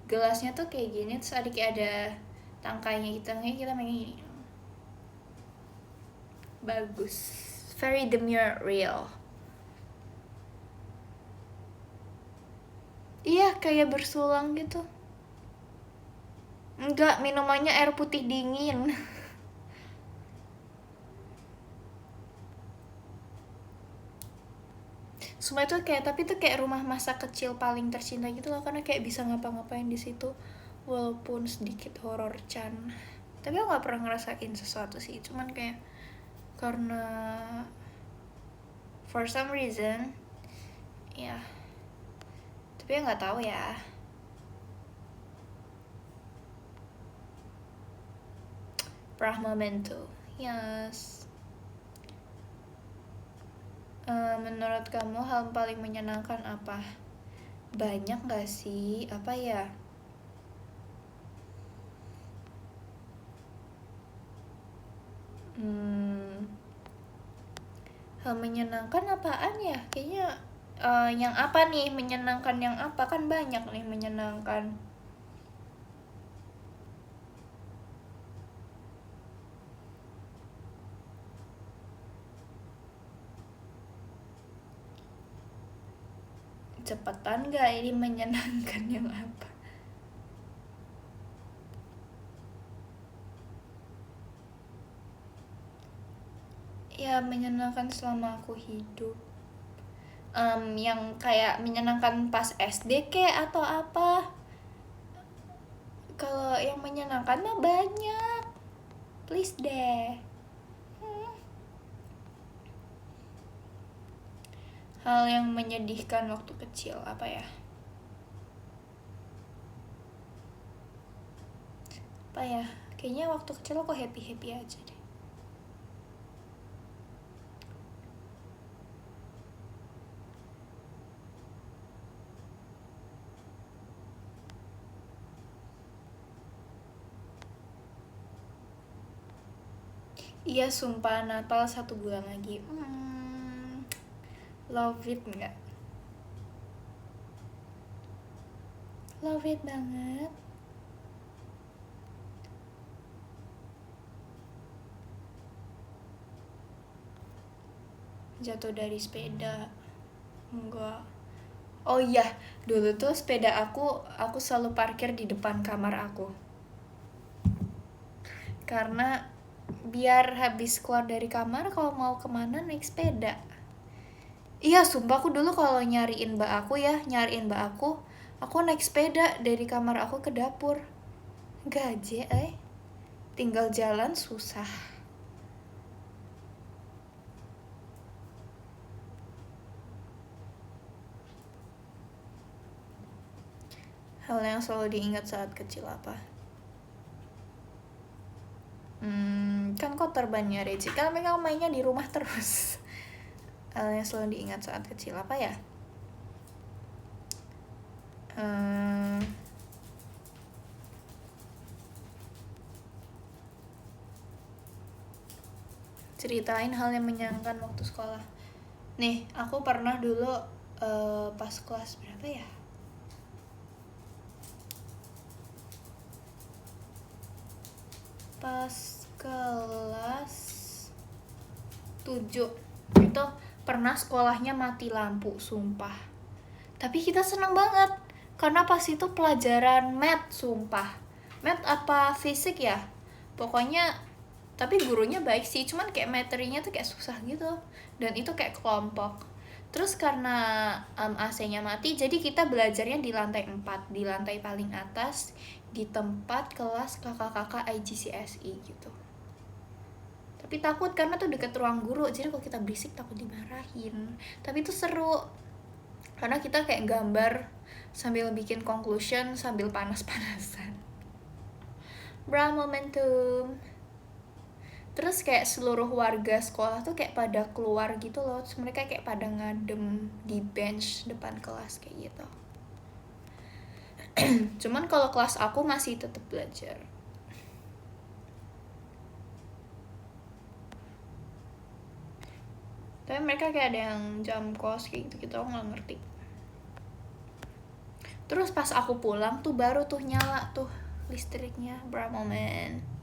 gelasnya tuh kayak gini, terus ada kayak ada tangkainya gitu, kayak kita main gini. Bagus, very demure real. Iya, kayak bersulang gitu. Enggak, minumannya air putih dingin. Semua itu kayak, tapi itu kayak rumah masa kecil paling tercinta gitu loh, karena kayak bisa ngapa-ngapain di situ walaupun sedikit horor Chan. Tapi aku nggak pernah ngerasain sesuatu sih, cuman kayak karena for some reason ya, tapi nggak tahu ya. Brahmamento, yes. Menurut kamu hal paling menyenangkan apa? Banyak gak sih? Apa ya? Hal menyenangkan apaan ya? Kayaknya yang apa nih? Menyenangkan yang apa? Kan banyak nih menyenangkan. Cepetan gak ini menyenangkan yang apa? Ya menyenangkan selama aku hidup. Yang kayak menyenangkan pas SD kek atau apa? Kalau yang menyenangkan mah banyak. Please deh. Hal yang menyedihkan waktu kecil apa ya? Apa ya? Kayaknya waktu kecil aku happy-happy aja deh. Iya sumpah, Natal 1 bulan lagi. Love it nggak? Love it banget. Jatuh dari sepeda. Enggak. Oh iya, dulu tuh sepeda aku selalu parkir di depan kamar aku. Karena biar habis keluar dari kamar kalau mau kemana naik sepeda. Iya, sumpah aku dulu kalau nyariin mbak aku naik sepeda dari kamar aku ke dapur. Gaje, tinggal jalan susah. Hal yang selalu diingat saat kecil apa? Kan kotor bannya Reci, kan mereka mainnya di rumah terus. Hal yang selalu diingat saat kecil apa ya? Ceritain hal yang menyenangkan waktu sekolah. Nih, aku pernah dulu pas kelas berapa ya? Pas kelas 7 itu pernah sekolahnya mati lampu, sumpah. Tapi kita seneng banget karena pas itu pelajaran math, sumpah. Math apa fisik ya? Pokoknya Tapi gurunya baik sih, cuman kayak materinya tuh kayak susah gitu, dan itu kayak kelompok. Terus karena AC-nya mati, jadi kita belajarnya di lantai 4, di lantai paling atas, di tempat kelas kakak-kakak IGCSE gitu. Tapi takut karena tuh deket ruang guru, jadi kalau kita berisik takut dimarahin. Tapi itu seru, karena kita kayak gambar sambil bikin conclusion sambil panas-panasan. Bra momentum. Terus kayak seluruh warga sekolah tuh kayak pada keluar gitu loh, terus mereka kayak pada ngadem di bench depan kelas kayak gitu. Cuman kalau kelas aku masih tetap belajar. Tapi mereka kayak ada yang jam kos kayak gitu-gitu, aku nggak ngerti. Terus pas aku pulang tuh baru tuh nyala tuh listriknya, bra moment.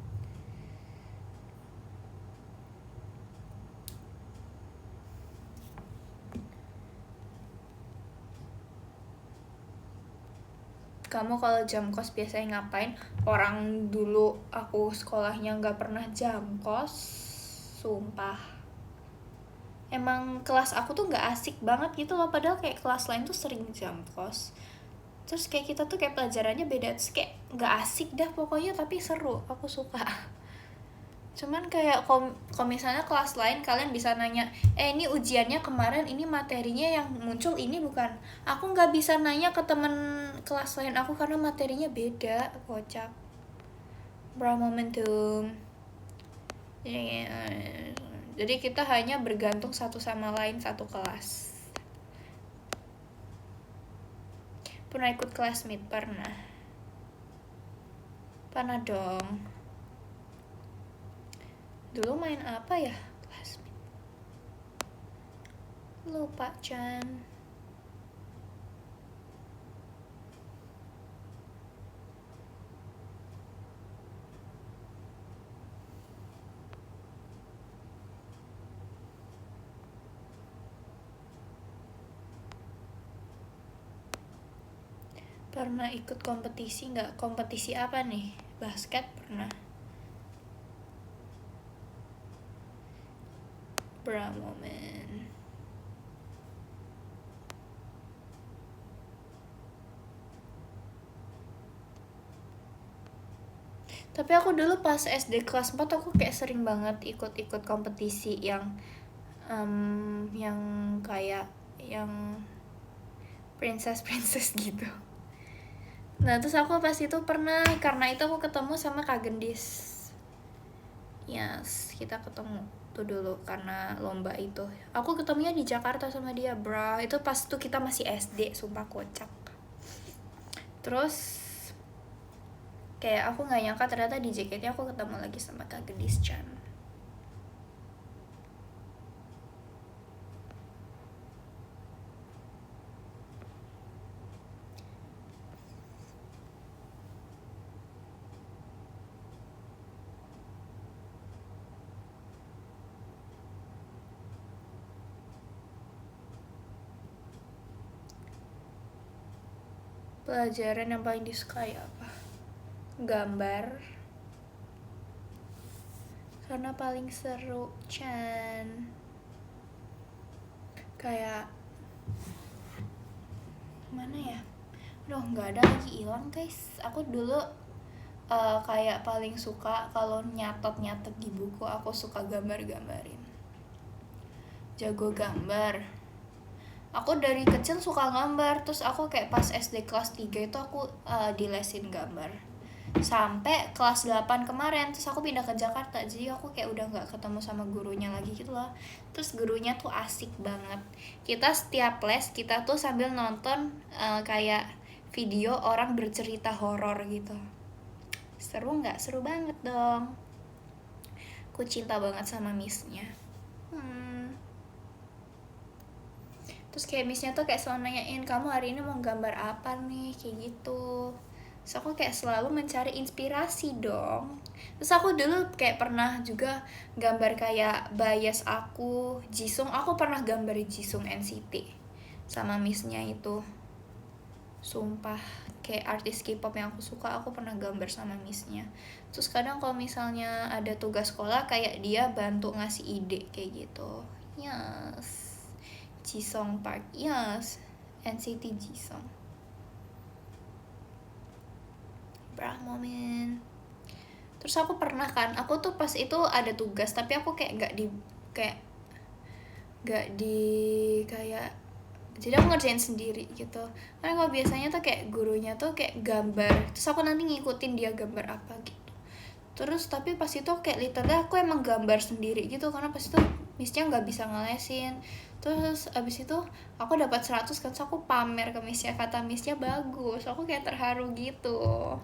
Kamu kalau jam kos biasanya ngapain? Orang dulu aku sekolahnya nggak pernah jam kos, sumpah. Emang kelas aku tuh nggak asik banget gitu loh, padahal kayak kelas lain tuh sering jam kos. Terus kayak kita tuh kayak pelajarannya beda, terus kayak nggak asik dah pokoknya, tapi seru, aku suka. Cuman kayak kalau misalnya kelas lain kalian bisa nanya, ini ujiannya kemarin, ini materinya yang muncul ini bukan. Aku nggak bisa nanya ke temen kelas lain aku karena materinya beda, kocak. Bra momentum. Jadi kita hanya bergantung satu sama lain satu kelas. Pernah ikut kelas meet? Pernah. Pernah dong. Dulu main apa ya kelas meet? Lupa Chan. Pernah ikut kompetisi nggak? Kompetisi apa nih? Basket pernah. Bra moment. Tapi aku dulu pas SD kelas 4 aku kayak sering banget ikut-ikut kompetisi yang kayak yang princess gitu. Nah terus aku pas itu pernah, karena itu aku ketemu sama Kak Gendis. Yes, kita ketemu tuh dulu karena lomba itu. Aku ketemunya di Jakarta sama dia, bro. Itu pas tuh kita masih SD, sumpah kocak. Terus kayak aku nggak nyangka ternyata di JKT aku ketemu lagi sama Kak Gendis Chan. Pelajaran yang paling disukai apa? Gambar. Karena paling seru, Chan. Kayak mana ya? Aduh, nggak ada lagi, hilang guys. Aku dulu kayak paling suka kalau nyatet di buku. Aku suka gambarin. Jago gambar. Aku dari kecil suka gambar, terus aku kayak pas SD kelas 3 itu aku dilesin gambar sampai kelas 8 kemarin, terus aku pindah ke Jakarta, jadi aku kayak udah nggak ketemu sama gurunya lagi gitu loh. Terus gurunya tuh asik banget, kita setiap les kita tuh sambil nonton kayak video orang bercerita horor gitu. Seru nggak? Seru banget dong. Aku cinta banget sama missnya. Terus kayak missnya tuh kayak selalu nanyain, kamu hari ini mau gambar apa nih, kayak gitu. Terus aku kayak selalu mencari inspirasi dong. Terus aku dulu kayak pernah juga gambar kayak bias aku, Jisung. Aku pernah gambar Jisung NCT sama missnya itu. sumpah. Kayak artis K-pop yang aku suka, aku pernah gambar sama miss-nya. Terus kadang kalau misalnya ada tugas sekolah, kayak dia bantu ngasih ide kayak gitu. Yes, Jisung Park, yes, NCT Jisung. Brah moment. Terus aku pernah kan, aku tuh pas itu ada tugas, tapi aku kayak kayak gak di kayak jadi aku ngerjain sendiri gitu. Karena kalau biasanya tuh kayak gurunya tuh kayak gambar, terus aku nanti ngikutin dia gambar apa gitu. Terus tapi pas itu kayak literally aku emang gambar sendiri gitu, karena pas itu missnya nggak bisa ngelesin. Terus abis itu aku dapat 100 kan, terus aku pamer ke missnya, kata missnya bagus, aku kayak terharu gitu.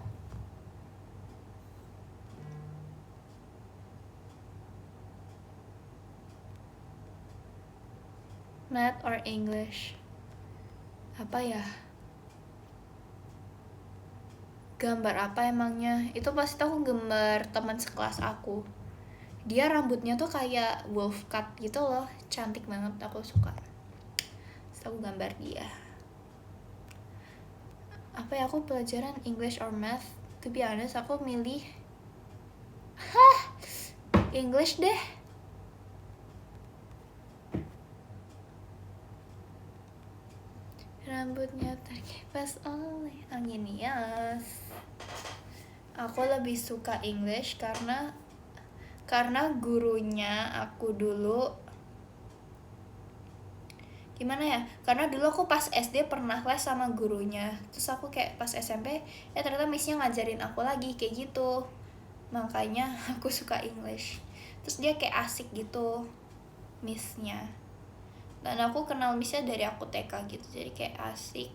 Math or English, apa ya, gambar apa emangnya? Itu pasti aku gambar teman sekelas aku. Dia rambutnya tuh kayak wolf cut gitu loh, cantik banget, aku suka. Terus aku gambar dia. Apa ya, aku pelajaran English or Math? To be honest, aku milih English deh. Rambutnya terkipas oleh angin, yes. Aku lebih suka English karena gurunya aku dulu gimana ya, karena dulu aku pas SD pernah les sama gurunya, terus aku kayak pas SMP ternyata missnya ngajarin aku lagi kayak gitu, makanya aku suka English. Terus dia kayak asik gitu missnya, dan aku kenal missnya dari aku TK gitu, jadi kayak asik.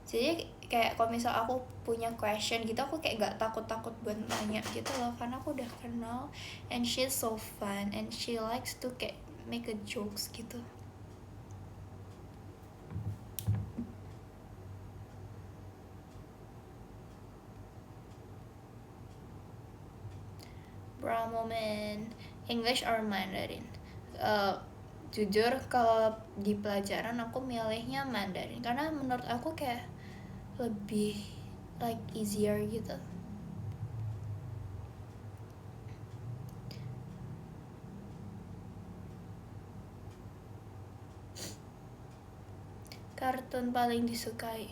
Jadi kayak kalau misal aku punya question gitu, aku kayak gak takut-takut buat nanya gitu loh, karena aku udah kenal, and she's so fun and she likes to kayak make a jokes gitu. Brown moment, English or Mandarin? Jujur kalau di pelajaran aku milihnya Mandarin, karena menurut aku kayak lebih like easier gitu. Kartun paling disukai,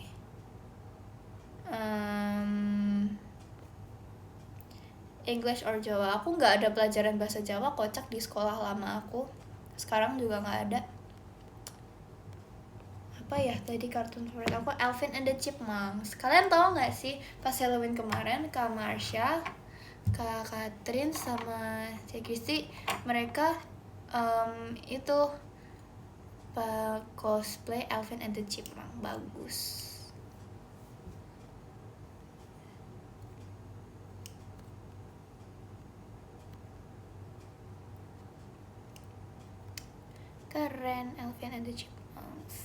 English or Jawa. Aku nggak ada pelajaran bahasa Jawa, kocak, di sekolah lama aku. Sekarang juga nggak ada. Apa ya tadi kartun favorit aku? Alvin and the Chipmunks. Kalian tahu nggak sih, pas Halloween kemarin Kak Marsha, Kak Catherine sama Cek Kristi, mereka itu cosplay Alvin and the Chipmunks, bagus. Keren Alvin and the Chipmunks.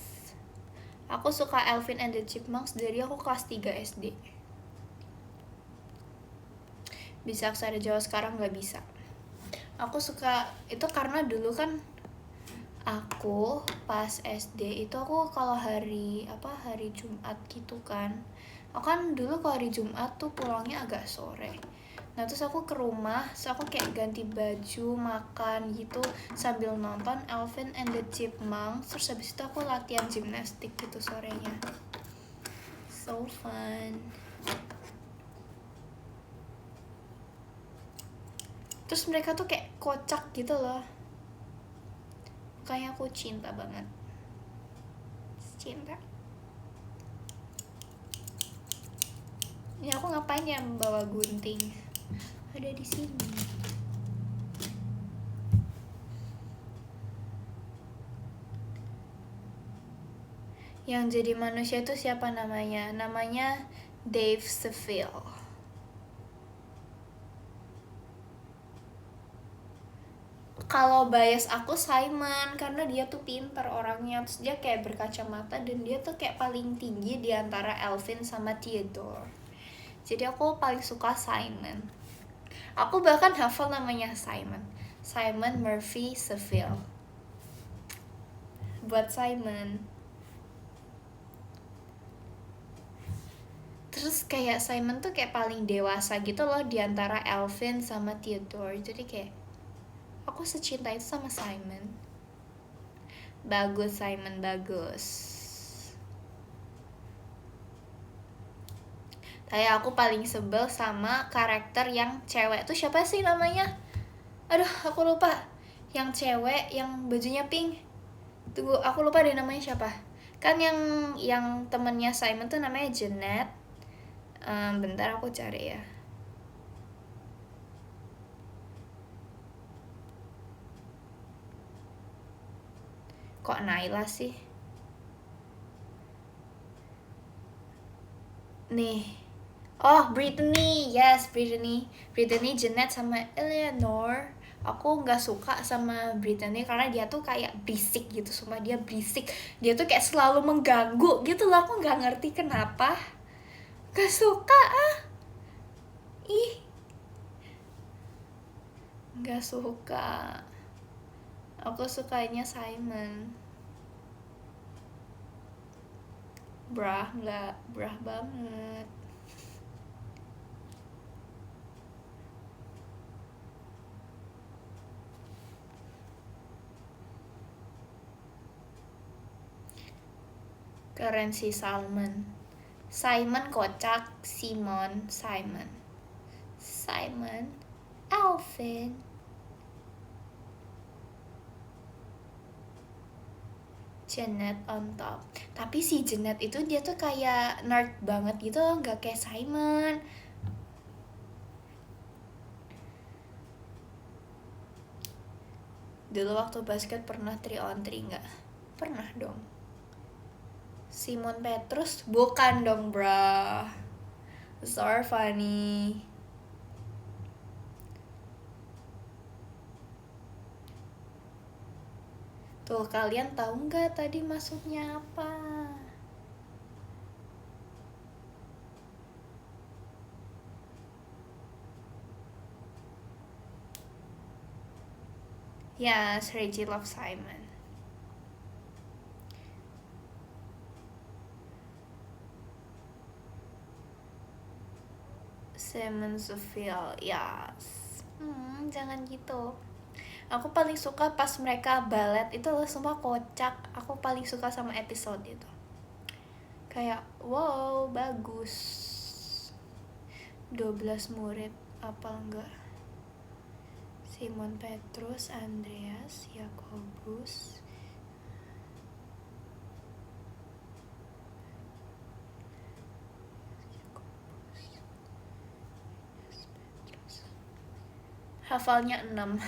Aku suka Alvin and the Chipmunks dari aku kelas 3 SD. Bisa aksara Jawa, sekarang nggak bisa. Aku suka itu karena dulu kan aku pas SD itu aku kalau hari Jumat gitu kan. Aku kan dulu kalau hari Jumat tuh pulangnya agak sore. Nah terus aku ke rumah, terus aku kayak ganti baju, makan gitu sambil nonton Alvin and the Chipmunks. Terus habis itu aku latihan gimnastik gitu sorenya. So fun. Terus mereka tuh kayak kocak gitu loh, makanya aku cinta banget. Cinta. Ini aku ngapain ya membawa gunting? Ada di sini. Yang jadi manusia itu siapa namanya? Namanya Dave Seville. Kalau bias aku Simon, karena dia tuh pintar orangnya, terus dia kayak berkacamata dan dia tuh kayak paling tinggi di antara Alvin sama Theodore. Jadi aku paling suka Simon. Aku bahkan hafal namanya Simon Murphy Seville. Buat Simon. Terus kayak Simon tuh kayak paling dewasa gitu loh di antara Alvin sama Theodore. Jadi kayak aku secinta itu sama Simon. Bagus Simon, bagus. Kayak aku paling sebel sama karakter yang cewek tuh siapa sih namanya? Aduh, aku lupa. Yang cewek yang bajunya pink. Tunggu, aku lupa deh namanya siapa. Kan yang temennya Simon tuh namanya Jeanette. Bentar aku cari ya. Kok Naila sih? Nih. Oh, Brittany. Yes, Brittany. Brittany, Jeanette, sama Eleanor. Aku nggak suka sama Brittany karena dia tuh kayak berisik gitu. Sumpah dia berisik. Dia tuh kayak selalu mengganggu gitu loh. Aku nggak ngerti kenapa. Gak suka ah. Ih. Nggak suka. Aku sukanya Simon. Nggak brah banget. Keren sih Simon kocak, Simon, Alvin. Jeanette on top. Tapi si Jeanette itu dia tuh kayak nerd banget gitu loh, nggak kayak Simon. Dulu waktu basket pernah 3-on-3 nggak? Pernah dong. Simon Petrus bukan dong, bro. So funny. Tuh, kalian tahu nggak tadi maksudnya apa? Yes, Reggie loves Simon. Simon Seville, yes. Jangan gitu. Aku paling suka pas mereka ballet itu loh, sumpah kocak. Aku paling suka sama episode itu. Kayak wow, bagus. 12 murid, apa enggak? Simon Petrus, Andreas, Yakobus. Hafalnya 6.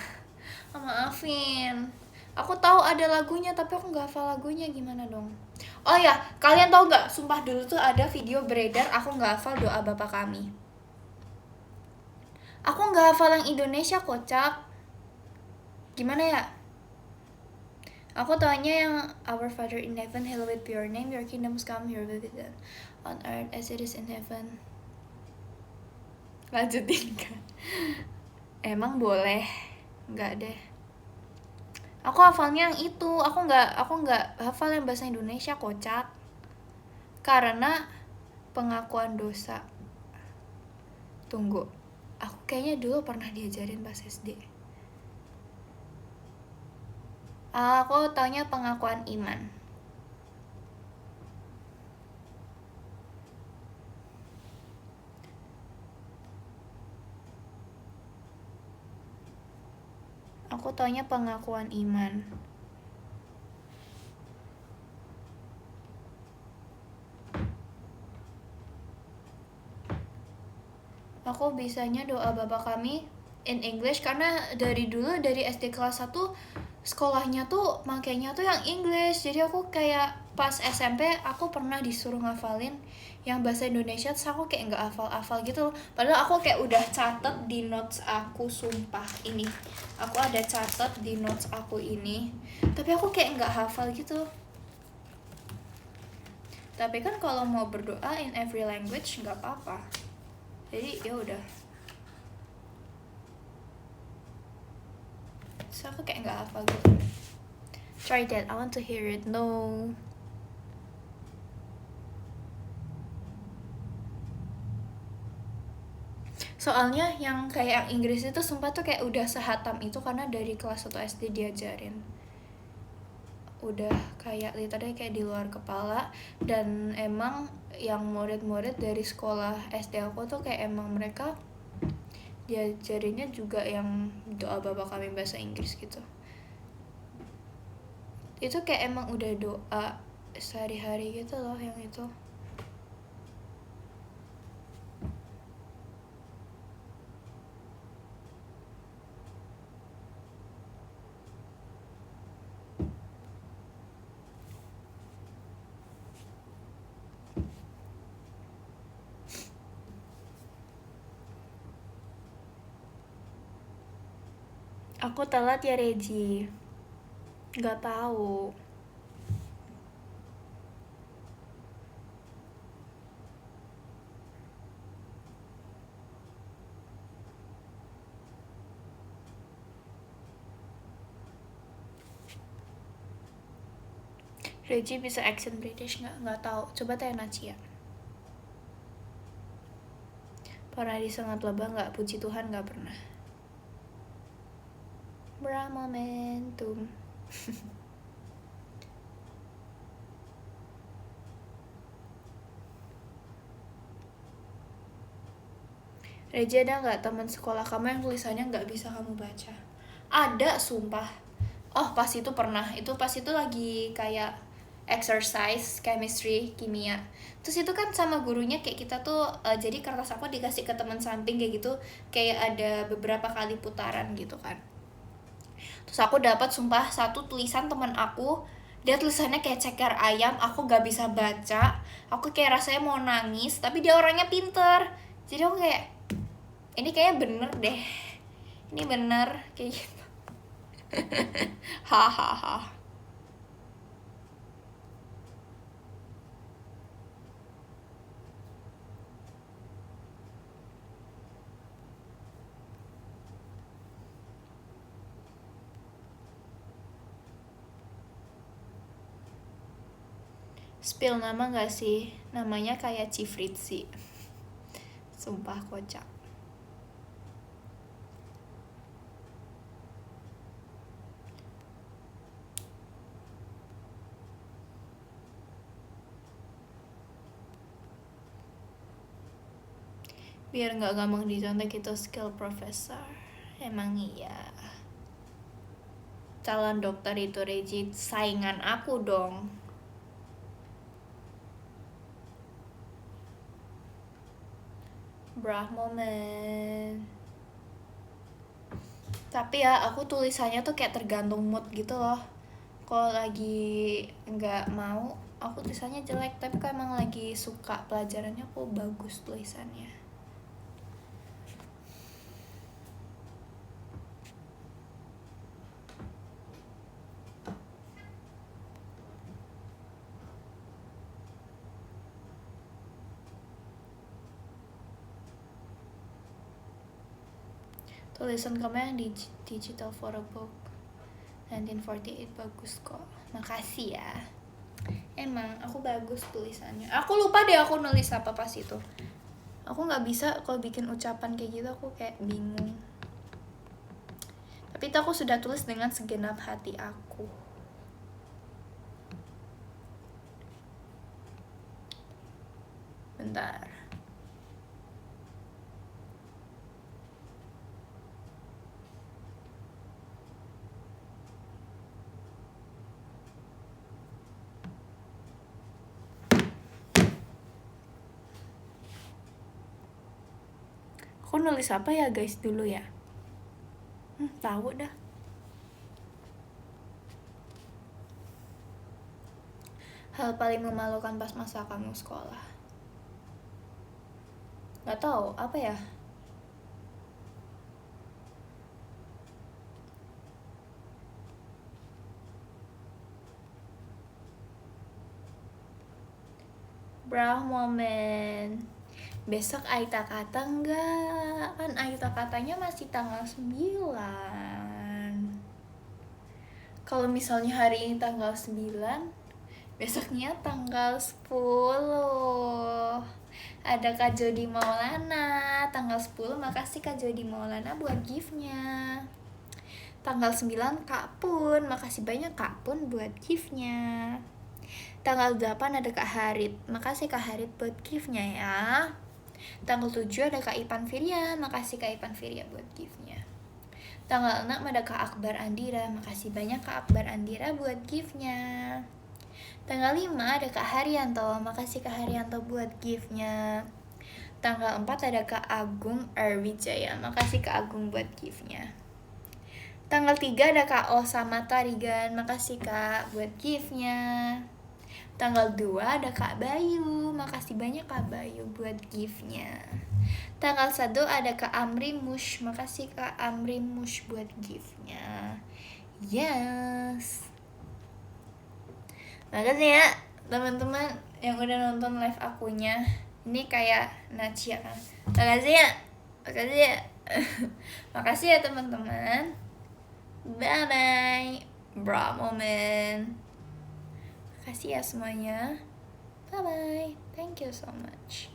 Maafin. Aku tahu ada lagunya tapi aku nggak hafal lagunya, gimana dong? Oh ya, kalian tahu nggak? Sumpah dulu tuh ada video beredar aku nggak hafal doa Bapa Kami. Aku nggak hafal yang Indonesia, kocak. Gimana ya? Aku taunya yang Our Father in Heaven, hallowed be your name, your kingdoms come, your will be done on earth as it is in heaven. Lanjutin kan? Emang boleh? Nggak deh. Aku hafalnya yang itu. Aku nggak hafal yang bahasa Indonesia, kocak. Karena pengakuan dosa. Tunggu. Aku kayaknya dulu pernah diajarin pas SD. Aku taunya pengakuan iman. Aku taunya pengakuan iman. Aku bisanya doa Bapa Kami in English karena dari dulu dari SD kelas 1 sekolahnya tuh makanya tuh yang English. Jadi aku kayak pas SMP aku pernah disuruh ngafalin yang bahasa Indonesia, terus aku kayak nggak hafal-hafal gitu. Padahal aku kayak udah catet di notes aku, sumpah. Ini aku ada catet di notes aku ini, tapi aku kayak nggak hafal gitu. Tapi kan kalau mau berdoa in every language nggak apa-apa. Jadi ya udah. So aku kayak nggak hafal gitu. Try that, I want to hear it. No. Soalnya yang kayak yang Inggris itu sumpah tuh kayak udah sehatam itu karena dari kelas 1 SD diajarin. Udah kayak literally kayak di luar kepala. Dan emang yang murid-murid dari sekolah SD aku tuh kayak emang mereka diajarinnya juga yang doa Bapa Kami bahasa Inggris gitu. Itu kayak emang udah doa sehari-hari gitu loh yang itu. Aku telat ya Regi. Gak tahu. Regi bisa accent British nggak? Nggak tahu. Coba tanya Nacia. Pernah disengat lebah nggak? Puji Tuhan nggak pernah. Bra momentum. Regi, ada nggak teman sekolah kamu yang tulisannya nggak bisa kamu baca? Ada, sumpah. Oh, pas itu pernah. Itu pas itu lagi kayak exercise, chemistry, kimia. Terus itu kan sama gurunya kayak kita tuh, jadi kertas aku dikasih ke teman samping kayak gitu. Kayak ada beberapa kali putaran gitu kan. Terus aku dapat sumpah satu tulisan teman aku, dia tulisannya kayak ceker ayam, aku gak bisa baca. Aku kayak rasanya mau nangis, tapi dia orangnya pinter. Jadi aku kayak, ini kayaknya bener deh. Ini bener kayak gitu. Hahaha. Spill nama gak sih? Namanya kayak Cifritzi. Sumpah kocak. Biar gak gampang dicontek itu skill profesor. Emang iya. Calon dokter itu Regi saingan aku dong. Brah moment. Tapi ya aku tulisannya tuh kayak tergantung mood gitu loh. Kalau lagi nggak mau, aku tulisannya jelek. Tapi kalau emang lagi suka pelajarannya, aku bagus tulisannya. Tulisan kamu yang di digital for a book 1948 bagus kok. Makasih ya. Emang aku bagus tulisannya. Aku lupa deh aku nulis apa pas itu. Aku nggak bisa kalau bikin ucapan kayak gitu, aku kayak bingung. Tapi itu aku sudah tulis dengan segenap hati aku. Bentar. Aku nulis apa ya guys dulu ya? Tahu dah. Hal paling memalukan pas masa kamu sekolah. Gak tahu apa ya? Brah moment. Besok Aita kata enggak? Kan Aita katanya masih tanggal 9. Kalau misalnya hari ini tanggal 9, besoknya tanggal 10. Ada Kak Jody Maulana tanggal 10, makasih Kak Jody Maulana buat giftnya. Tanggal 9 Kak Pun, makasih banyak Kak Pun buat giftnya. Tanggal 8 ada Kak Harit, makasih Kak Harit buat giftnya ya. Tanggal 7 ada Kak Ipan Firya, makasih Kak Ipan Firya buat giftnya. Tanggal 6 ada Kak Akbar Andira, makasih banyak Kak Akbar Andira buat giftnya. Tanggal 5 ada Kak Haryanto, makasih Kak Haryanto buat giftnya. Tanggal 4 ada Kak Agung Arwijaya, makasih Kak Agung buat giftnya. Tanggal 3 ada Kak Osama Tarigan, makasih Kak buat giftnya. Tanggal 2 ada Kak Bayu, makasih banyak Kak Bayu buat giftnya. Tanggal 1 ada Kak Amri Mush, makasih Kak Amri Mush buat giftnya. Yes. Makasih ya teman-teman yang udah nonton live akunya. Ini kayak Nacia kan. Makasih ya. Makasih ya. Makasih ya teman-teman. Bye bye. Bra moment. Makasih ya semuanya. Bye bye. Thank you so much.